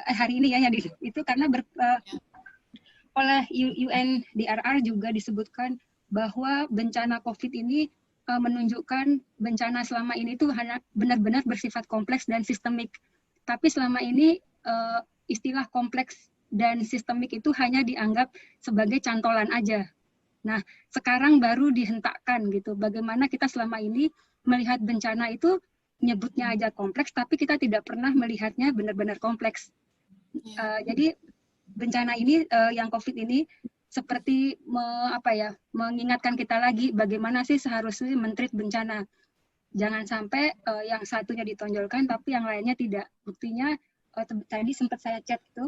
hari ini ya yang itu karena oleh UNDRR juga disebutkan bahwa bencana COVID ini menunjukkan bencana selama ini tuh hanya benar-benar bersifat kompleks dan sistemik. Tapi selama ini istilah kompleks dan sistemik itu hanya dianggap sebagai cantolan aja. Nah, sekarang baru dihentakkan gitu. Bagaimana kita selama ini melihat bencana itu nyebutnya aja kompleks, tapi kita tidak pernah melihatnya benar-benar kompleks. Jadi bencana ini, yang COVID ini, seperti mengingatkan kita lagi bagaimana sih seharusnya men-treat bencana. Jangan sampai yang satunya ditonjolkan, tapi yang lainnya tidak. Buktinya tadi sempat saya chat itu,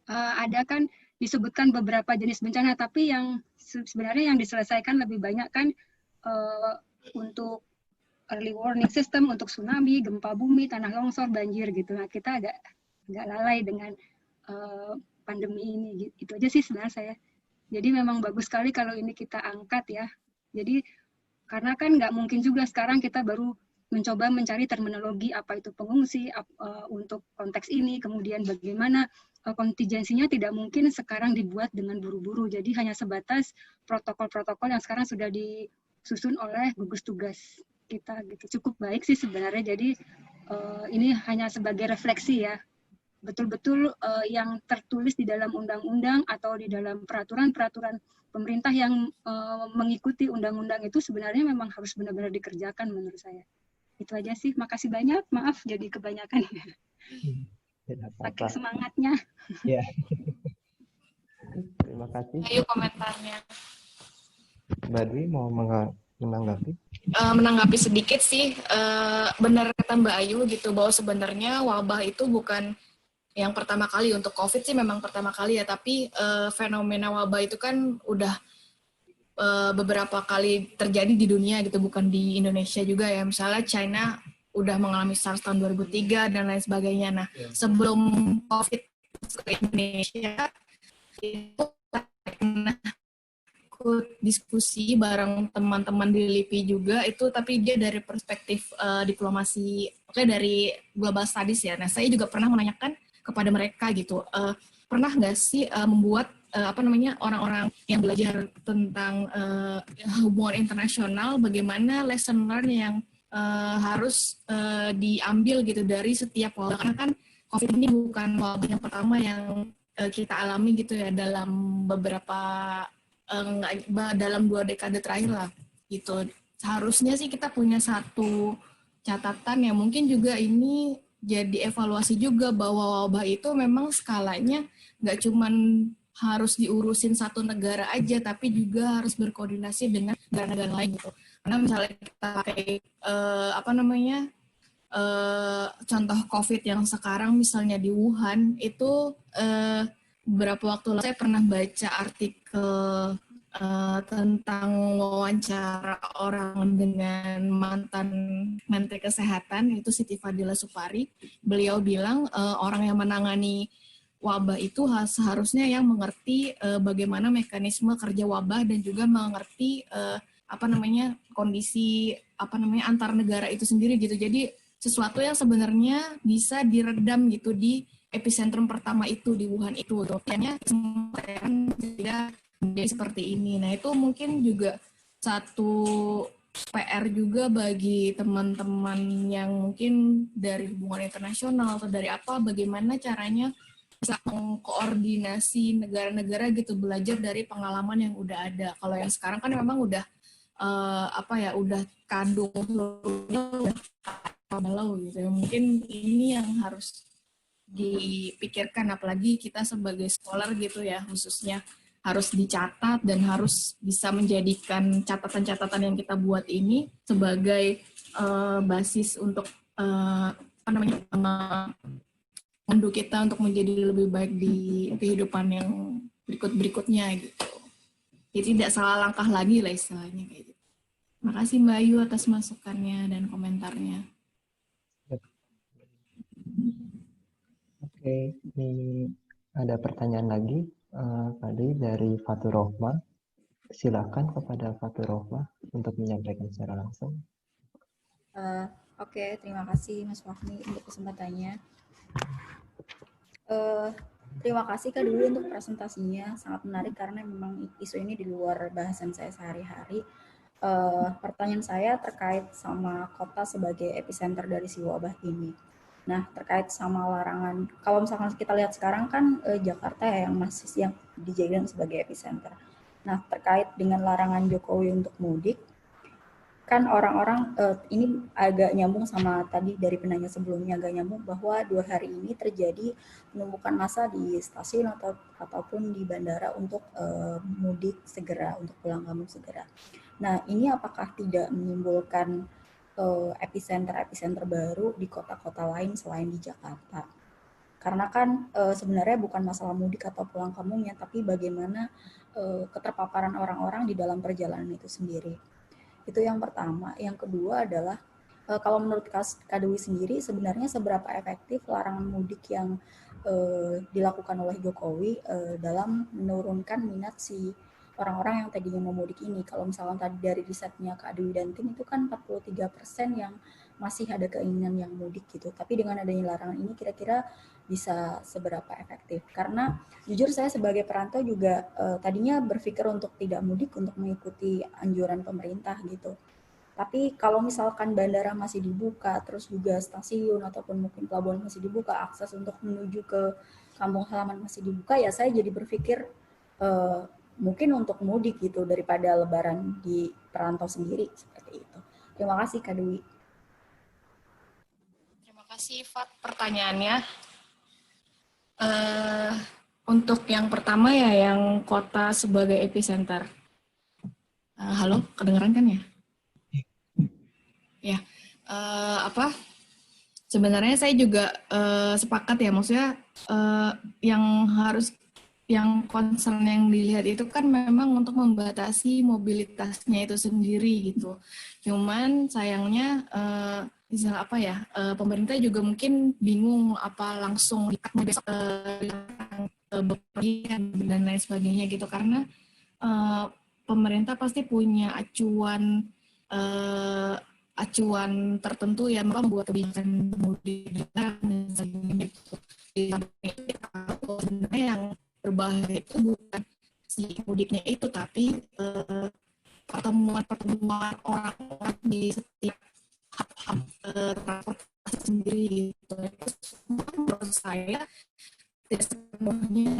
ada kan disebutkan beberapa jenis bencana, tapi yang sebenarnya yang diselesaikan lebih banyak kan untuk early warning system, untuk tsunami, gempa bumi, tanah longsor, banjir gitu. Nah, kita agak lalai dengan pandemi ini. Itu aja sih sebenarnya saya. Jadi memang bagus sekali kalau ini kita angkat ya. Jadi karena kan nggak mungkin juga sekarang kita baru mencoba mencari terminologi apa itu pengungsi untuk konteks ini, kemudian bagaimana kontingensinya tidak mungkin sekarang dibuat dengan buru-buru. Jadi hanya sebatas protokol-protokol yang sekarang sudah disusun oleh gugus tugas kita gitu. Cukup baik sih sebenarnya. Jadi ini hanya sebagai refleksi ya. Betul-betul yang tertulis di dalam undang-undang atau di dalam peraturan-peraturan pemerintah yang mengikuti undang-undang itu sebenarnya memang harus benar-benar dikerjakan menurut saya. Itu aja sih. Makasih banyak. Maaf jadi kebanyakan. Saking semangatnya. Ya. Terima kasih. Ayo komentarnya. Mbak Dwi mau menanggapi? Menanggapi sedikit sih, benar kata Mbak Ayu gitu, bahwa sebenarnya wabah itu bukan yang pertama kali. Untuk COVID sih memang pertama kali ya, tapi fenomena wabah itu kan udah beberapa kali terjadi di dunia gitu, bukan di Indonesia juga ya. Misalnya China udah mengalami SARS tahun 2003 dan lain sebagainya. Nah, sebelum COVID ke Indonesia itu pernah ikut diskusi bareng teman-teman di LIPI juga itu, tapi dia dari perspektif diplomasi, oke, dari global studies ya. Nah, saya juga pernah menanyakan kepada mereka gitu, pernah nggak sih membuat orang-orang yang belajar tentang hubungan internasional, bagaimana lesson learn yang harus diambil gitu dari setiap wabah, karena kan COVID ini bukan wabah yang pertama yang kita alami gitu ya dalam beberapa dalam 2 dekade terakhir lah gitu. Seharusnya sih kita punya satu catatan yang mungkin juga ini jadi evaluasi juga, bahwa wabah itu memang skalanya nggak cuman harus diurusin satu negara aja, tapi juga harus berkoordinasi dengan negara-negara lain gitu. Karena misalnya kita pakai contoh COVID yang sekarang misalnya di Wuhan itu beberapa waktu lalu saya pernah baca artikel tentang wawancara orang dengan mantan Menteri Kesehatan, itu Siti Fadila Supari. Beliau bilang orang yang menangani wabah itu seharusnya yang mengerti bagaimana mekanisme kerja wabah dan juga mengerti kondisi antar negara itu sendiri gitu. Jadi sesuatu yang sebenarnya bisa diredam gitu di epicentrum pertama itu di Wuhan itu. Makanya tidak menjadi seperti ini. Nah, itu mungkin juga satu PR juga bagi teman-teman yang mungkin dari hubungan internasional atau dari apa, bagaimana caranya bisa mengkoordinasi negara-negara gitu, belajar dari pengalaman yang udah ada. Kalau yang sekarang kan memang udah udah kadung seluruhnya gitu. Mungkin ini yang harus dipikirkan, apalagi kita sebagai scholar gitu ya, khususnya harus dicatat dan harus bisa menjadikan catatan-catatan yang kita buat ini sebagai basis untuk memandu kita untuk menjadi lebih baik di kehidupan yang berikutnya gitu. Jadi tidak salah langkah lagi lah istilahnya kayak gitu. Terima kasih Mbak Ayu atas masukannya dan komentarnya. Oke, ini ada pertanyaan lagi tadi dari Fatur Rohma. Silakan kepada Fatur Rohma untuk menyampaikan secara langsung. Oke, terima kasih Mas Fahmi untuk kesempatannya. Terima kasih Kak Dwi untuk presentasinya, sangat menarik karena memang isu ini di luar bahasan saya sehari-hari. Pertanyaan saya terkait sama kota sebagai epicenter dari si wabah ini. Nah, terkait sama larangan, kalau misalkan kita lihat sekarang kan Jakarta ya yang masih yang dijadikan sebagai epicenter. Nah, terkait dengan larangan Jokowi untuk mudik, kan orang-orang ini agak nyambung sama tadi dari penanya sebelumnya, agak nyambung bahwa 2 hari ini terjadi penumpukan massa di stasiun ataupun di bandara untuk mudik segera, untuk pulang kampung segera. Nah, ini apakah tidak menimbulkan epicenter baru di kota-kota lain selain di Jakarta? Karena kan sebenarnya bukan masalah mudik atau pulang kampungnya, tapi bagaimana keterpaparan orang-orang di dalam perjalanan itu sendiri. Itu yang pertama. Yang kedua adalah kalau menurut Kak Dewi sendiri sebenarnya seberapa efektif larangan mudik yang dilakukan oleh Jokowi dalam menurunkan minat si orang-orang yang tadinya mau mudik ini. Kalau misalnya tadi dari risetnya Kak Dewi dan tim itu kan 43% yang masih ada keinginan yang mudik gitu. Tapi dengan adanya larangan ini kira-kira bisa seberapa efektif? Karena jujur saya sebagai perantau juga tadinya berpikir untuk tidak mudik untuk mengikuti anjuran pemerintah gitu. Tapi kalau misalkan bandara masih dibuka, terus juga stasiun ataupun mungkin pelabuhan masih dibuka, akses untuk menuju ke kampung halaman masih dibuka, ya saya jadi berpikir mungkin untuk mudik gitu daripada lebaran di perantau sendiri seperti itu. Terima kasih Kak Dewi. Terima kasih Fat pertanyaannya. Untuk yang pertama ya, yang kota sebagai epicenter. Halo, kedengeran kan ya? Ya, sebenarnya saya juga sepakat ya, maksudnya yang concern yang dilihat itu kan memang untuk membatasi mobilitasnya itu sendiri gitu. Cuman sayangnya misalnya pemerintah juga mungkin bingung apa langsung besok bepergian dan lain sebagainya gitu, karena pemerintah pasti punya acuan tertentu yang membuat kebijakan mudik dan sebagainya gitu. Sebenarnya yang berbahaya itu bukan si mudiknya itu, tapi pertemuan orang-orang di setiap hub transportasi sendiri gitu. Itu semua menurut saya tidak sepenuhnya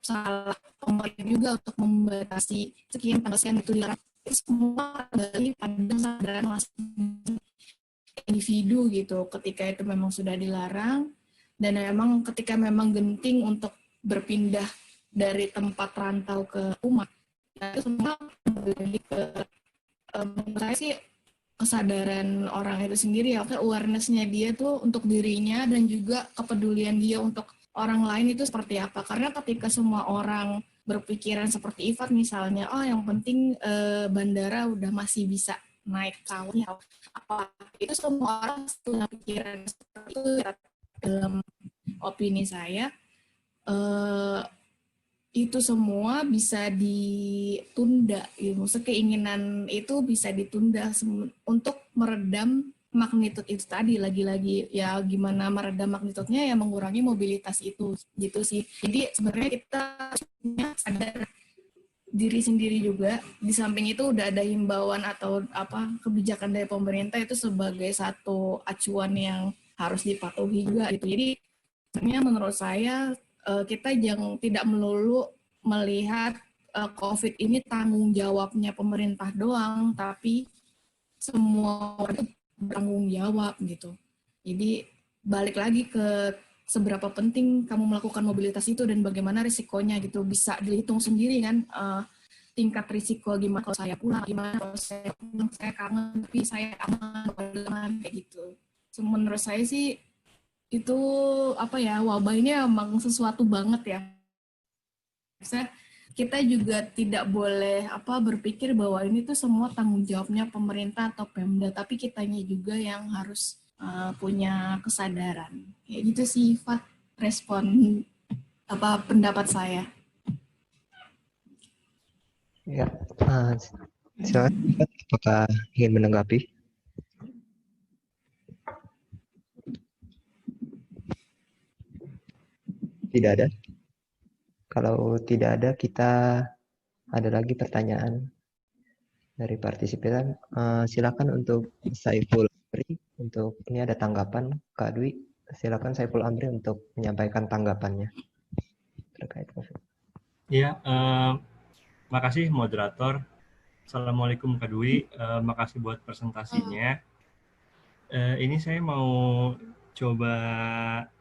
salah pemerintah juga untuk membatasi sekian tanggal sekian itu dilarang. Semua dari pada kesadaran masing-masing individu gitu. Ketika itu memang sudah dilarang dan memang ketika memang genting untuk berpindah dari tempat rantau ke rumah, itu semua kembali ke menurut saya sih kesadaran orang itu sendiri ya, awareness-nya dia tuh untuk dirinya dan juga kepedulian dia untuk orang lain itu seperti apa. Karena ketika semua orang berpikiran seperti Ifat misalnya, oh yang penting bandara udah masih bisa naik kawannya apa, itu semua orang punya pikiran seperti itu ya. Dalam opini saya itu semua bisa ditunda, ya. Maksudnya keinginan itu bisa ditunda untuk meredam magnitude itu tadi. Lagi-lagi ya gimana meredam magnitudenya, ya mengurangi mobilitas itu gitu sih. Jadi sebenarnya kita sadar diri sendiri juga. Di samping itu udah ada himbauan atau kebijakan dari pemerintah itu sebagai satu acuan yang harus dipatuhi juga gitu. Jadi sebenarnya menurut saya kita tidak melulu melihat COVID ini tanggung jawabnya pemerintah doang, tapi semua orang bertanggung jawab gitu. Jadi balik lagi ke seberapa penting kamu melakukan mobilitas itu dan bagaimana risikonya gitu, bisa dihitung sendiri kan tingkat risiko, gimana kalau saya pulang, gimana kalau saya pulang, saya kangen tapi saya aman kayak gitu. Menurut saya sih itu wabah ini emang sesuatu banget ya. Kita juga tidak boleh berpikir bahwa ini tuh semua tanggung jawabnya pemerintah atau Pemda, tapi kitanya juga yang harus punya kesadaran. Kayak gitu sih Fat, respon pendapat saya. Ya, silakan Fat, apakah ingin menanggapi? Tidak ada. Kalau tidak ada, kita ada lagi pertanyaan dari partisipan. Silakan untuk Saiful Amri, untuk ini ada tanggapan Kak Dwi. Silakan Saiful Amri untuk menyampaikan tanggapannya terkait COVID. Ya, makasih moderator. Assalamualaikum Kak Dwi, makasih buat presentasinya. Ini saya mau coba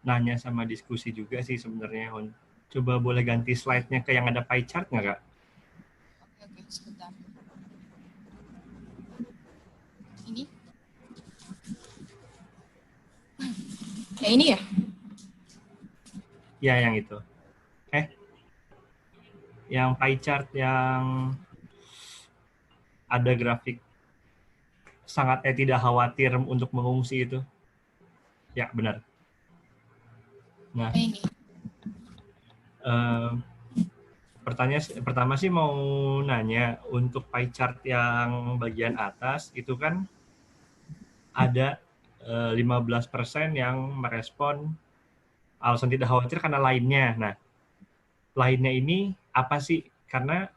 nanya sama diskusi juga sih sebenarnya. Coba boleh ganti slide-nya ke yang ada pie chart nggak, Kak? Oke, sebentar. Ini? Ya ini ya? Ya, yang itu. Yang pie chart yang ada grafik sangat tidak khawatir untuk mengungsi itu. Ya, benar. Nah, Ini. pertanyaan pertama sih mau nanya, untuk pie chart yang bagian atas itu kan ada 15% yang merespon alasan tidak khawatir karena lainnya. Nah, lainnya ini apa sih? Karena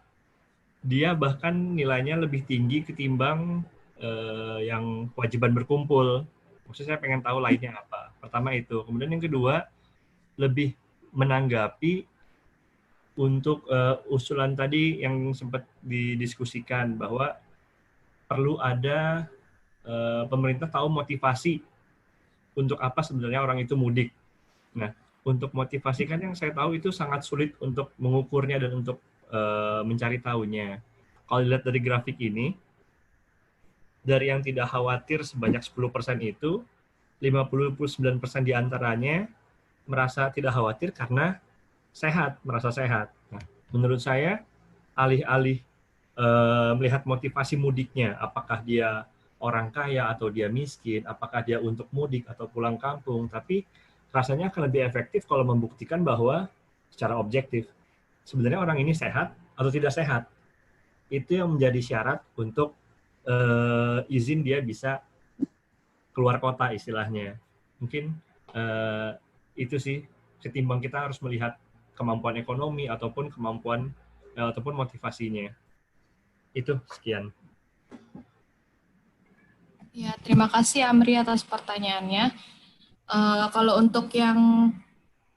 dia bahkan nilainya lebih tinggi ketimbang yang kewajiban berkumpul. Maksudnya saya pengen tahu lainnya apa. Pertama itu. Kemudian yang kedua, lebih menanggapi untuk usulan tadi yang sempat didiskusikan bahwa perlu ada pemerintah tahu motivasi untuk apa sebenarnya orang itu mudik. Nah, untuk motivasi kan yang saya tahu itu sangat sulit untuk mengukurnya dan untuk mencari tahunya. Kalau dilihat dari grafik ini, dari yang tidak khawatir sebanyak 10% itu, 59% diantaranya merasa tidak khawatir karena sehat, merasa sehat. Nah, menurut saya, alih-alih melihat motivasi mudiknya, apakah dia orang kaya atau dia miskin, apakah dia untuk mudik atau pulang kampung, tapi rasanya akan lebih efektif kalau membuktikan bahwa secara objektif, sebenarnya orang ini sehat atau tidak sehat. Itu yang menjadi syarat untuk izin dia bisa keluar kota istilahnya. Mungkin itu sih, ketimbang kita harus melihat kemampuan ekonomi ataupun kemampuan ataupun motivasinya. Itu sekian. Ya, terima kasih Amri atas pertanyaannya. Kalau untuk yang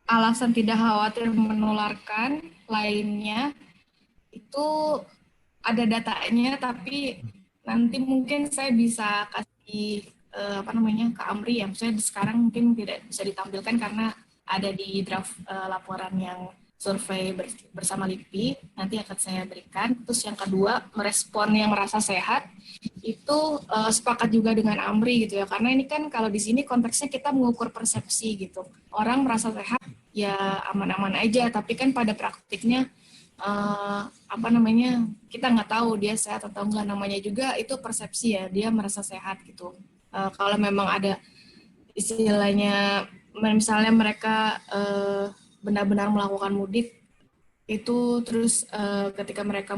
alasan tidak khawatir menularkan lainnya, itu ada datanya, tapi nanti mungkin saya bisa kasih ke Amri ya. Maksudnya sekarang mungkin tidak bisa ditampilkan karena ada di draft laporan yang survei bersama LIPI, nanti akan saya berikan. Terus yang kedua, merespon yang merasa sehat, itu sepakat juga dengan Amri gitu ya, karena ini kan kalau di sini konteksnya kita mengukur persepsi gitu. Orang merasa sehat ya aman-aman aja, tapi kan pada praktiknya kita nggak tahu dia sehat atau enggak, namanya juga itu persepsi ya, dia merasa sehat gitu. Kalau memang ada istilahnya, misalnya mereka benar-benar melakukan mudik itu, terus ketika mereka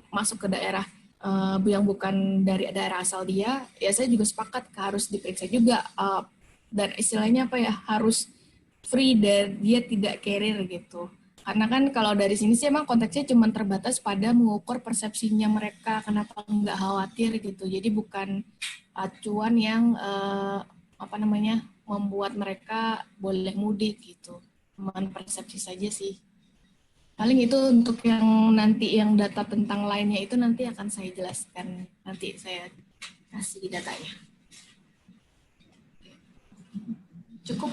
masuk ke daerah yang bukan dari daerah asal dia, ya saya juga sepakat harus diperiksa juga, dan istilahnya apa ya, harus free dan dia tidak carrier gitu. Karena kan kalau dari sini sih emang konteksnya cuma terbatas pada mengukur persepsinya mereka, kenapa nggak khawatir gitu. Jadi bukan acuan yang membuat mereka boleh mudik gitu. Cuman persepsi saja sih. Paling itu untuk yang nanti yang data tentang lainnya itu nanti akan saya jelaskan, nanti saya kasih datanya. Cukup.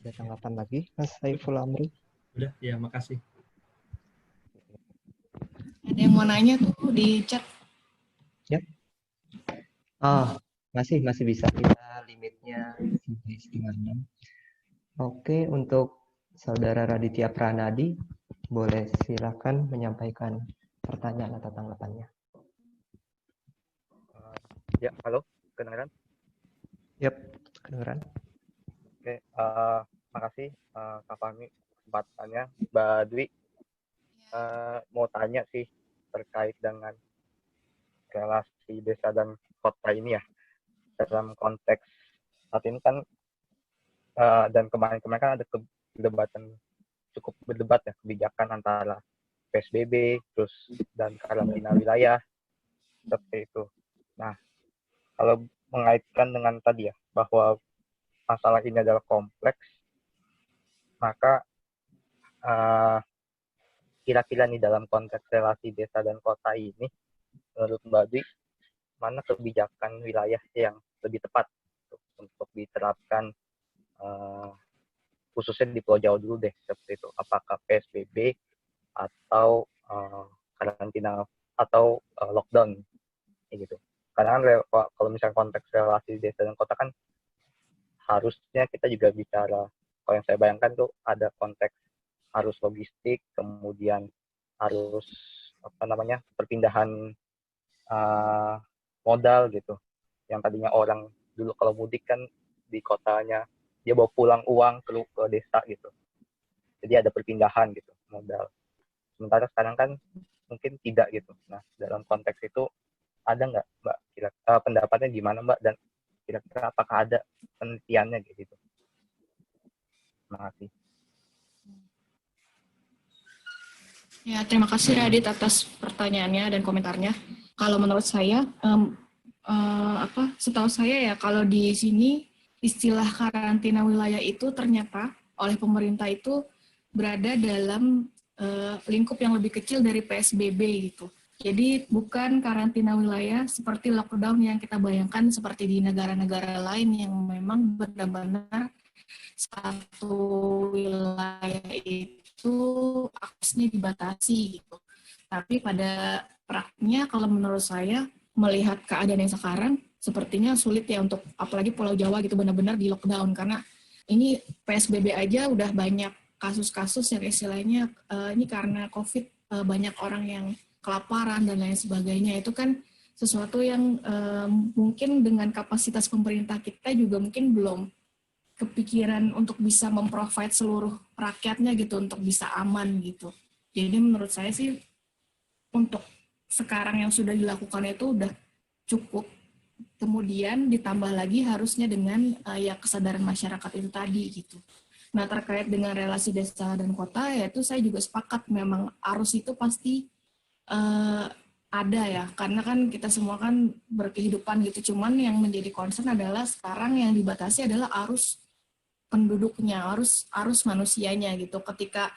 Ada tanggapan lagi, Mas Saiful Amri? Udah, ya makasih. Ada yang mau nanya tuh di chat? Ya. Masih bisa, kita limitnya sampai 5:30. Oke, untuk Saudara Raditya Pranadi, boleh silakan menyampaikan pertanyaan atau tanggapannya. Ya, halo, kedengaran? Yap, kedengaran. Oke, makasih Kak Fahmi kesempatannya. Mbak Dwi, mau tanya sih terkait dengan relasi desa dan kota ini ya, dalam konteks saat ini kan dan kemarin kan ada perdebatan cukup berdebat ya kebijakan antara PSBB terus dan karantina wilayah seperti itu. Nah, kalau mengaitkan dengan tadi ya bahwa masalah ini adalah kompleks, maka kira-kira nih dalam konteks relasi desa dan kota ini, menurut Mbak Dwi, mana kebijakan wilayah yang lebih tepat untuk diterapkan, khususnya di Pulau Jawa dulu deh, seperti itu. Apakah PSBB atau karantina atau lockdown, gitu. Karena kan kalau misalnya konteks relasi desa dan kota kan harusnya kita juga bicara, kalau yang saya bayangkan tuh ada konteks harus logistik, kemudian harus perpindahan modal gitu. Yang tadinya orang dulu kalau mudik kan di kotanya dia bawa pulang uang ke desa gitu. Jadi ada perpindahan gitu modal. Sementara sekarang kan mungkin tidak gitu. Nah, dalam konteks itu ada nggak Mbak kira-kira pendapatnya gimana Mbak, dan kira-kira apakah ada penelitiannya gitu? Terima kasih. Ya, terima kasih Radit atas pertanyaannya dan komentarnya. Kalau menurut saya, setahu saya ya, kalau di sini istilah karantina wilayah itu ternyata oleh pemerintah itu berada dalam lingkup yang lebih kecil dari PSBB gitu. Jadi bukan karantina wilayah seperti lockdown yang kita bayangkan seperti di negara-negara lain yang memang benar-benar satu wilayah itu aksesnya dibatasi gitu. Tapi pada praktiknya kalau menurut saya melihat keadaan yang sekarang sepertinya sulit ya untuk apalagi Pulau Jawa gitu benar-benar di lockdown, karena ini PSBB aja udah banyak kasus-kasus yang istilahnya ini karena COVID banyak orang yang kelaparan dan lain sebagainya. Itu kan sesuatu yang mungkin dengan kapasitas pemerintah kita juga mungkin belum kepikiran untuk bisa memprovide seluruh rakyatnya gitu untuk bisa aman gitu. Jadi menurut saya sih untuk sekarang yang sudah dilakukan itu udah cukup. Kemudian ditambah lagi harusnya dengan ya kesadaran masyarakat itu tadi gitu. Nah, terkait dengan relasi desa dan kota, yaitu saya juga sepakat memang arus itu pasti ada ya, karena kan kita semua kan berkehidupan gitu. Cuman yang menjadi concern adalah sekarang yang dibatasi adalah arus penduduknya, arus manusianya gitu. Ketika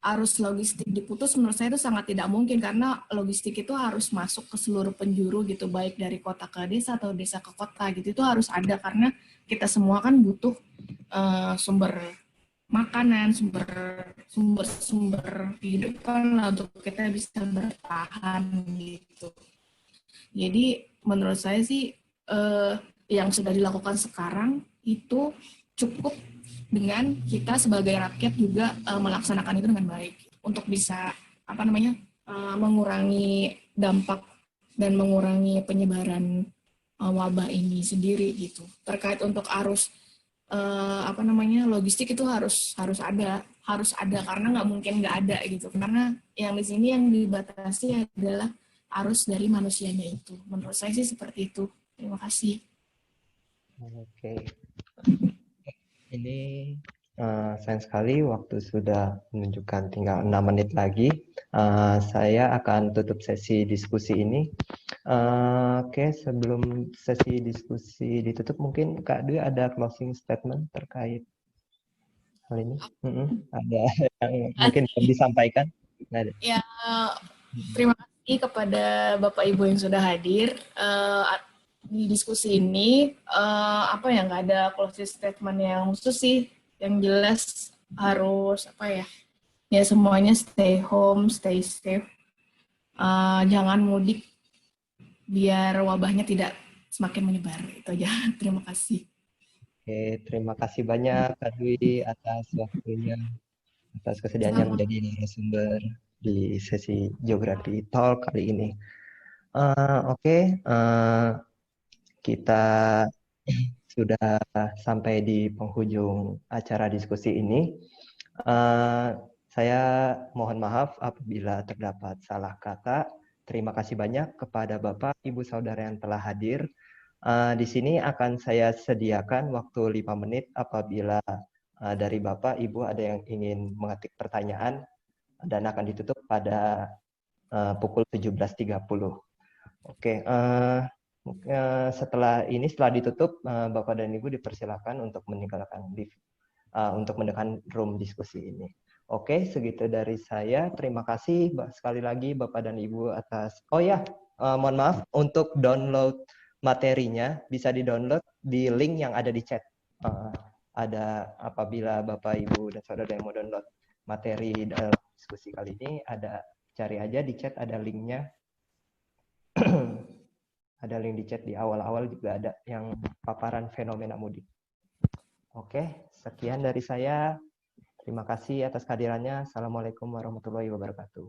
arus logistik diputus, menurut saya itu sangat tidak mungkin karena logistik itu harus masuk ke seluruh penjuru gitu, baik dari kota ke desa atau desa ke kota gitu. Itu harus ada karena kita semua kan butuh sumber makanan, sumber kehidupan lah untuk kita bisa bertahan gitu. Jadi menurut saya sih yang sudah dilakukan sekarang itu cukup dengan kita sebagai rakyat juga melaksanakan itu dengan baik untuk bisa mengurangi dampak dan mengurangi penyebaran wabah ini sendiri gitu. Terkait untuk arus logistik itu harus ada karena nggak mungkin nggak ada gitu, karena yang di sini yang dibatasi adalah arus dari manusianya itu. Menurut saya sih seperti itu. Terima kasih. Oke. Ini sayang sekali waktu sudah menunjukkan tinggal 6 menit lagi. Saya akan tutup sesi diskusi ini. Oke, sebelum sesi diskusi ditutup, mungkin Kak Dwi ada closing statement terkait hal ini? Ada yang mungkin belum disampaikan? Ada. Ya, terima kasih kepada Bapak Ibu yang sudah hadir di diskusi ini. Nggak ada closing statement yang khusus sih. Yang jelas harus ya semuanya stay home, stay safe. Jangan mudik biar wabahnya tidak semakin menyebar. Itu aja. Terima kasih. Oke, terima kasih banyak Kak Dwi atas waktunya, atas kesediaannya menjadi narasumber di sesi Geografi Talk kali ini. Kita sudah sampai di penghujung acara diskusi ini. Saya mohon maaf apabila terdapat salah kata. Terima kasih banyak kepada Bapak, Ibu, Saudara yang telah hadir. Di sini akan saya sediakan waktu 5 menit apabila dari Bapak, Ibu ada yang ingin mengetik pertanyaan dan akan ditutup pada pukul 17.30. Oke, setelah ditutup, Bapak dan Ibu dipersilakan untuk meninggalkan untuk menekan room diskusi ini. Oke, segitu dari saya. Terima kasih sekali lagi Bapak dan Ibu atas. Oh ya, mohon maaf, untuk download materinya bisa di-download di link yang ada di chat. Ada apabila Bapak, Ibu, dan Saudara yang mau download materi dalam diskusi kali ini, ada cari aja di chat, ada linknya. Ada link di chat di awal-awal juga ada yang paparan fenomena mudik. Oke, sekian dari saya. Terima kasih atas kehadirannya. Assalamualaikum warahmatullahi wabarakatuh.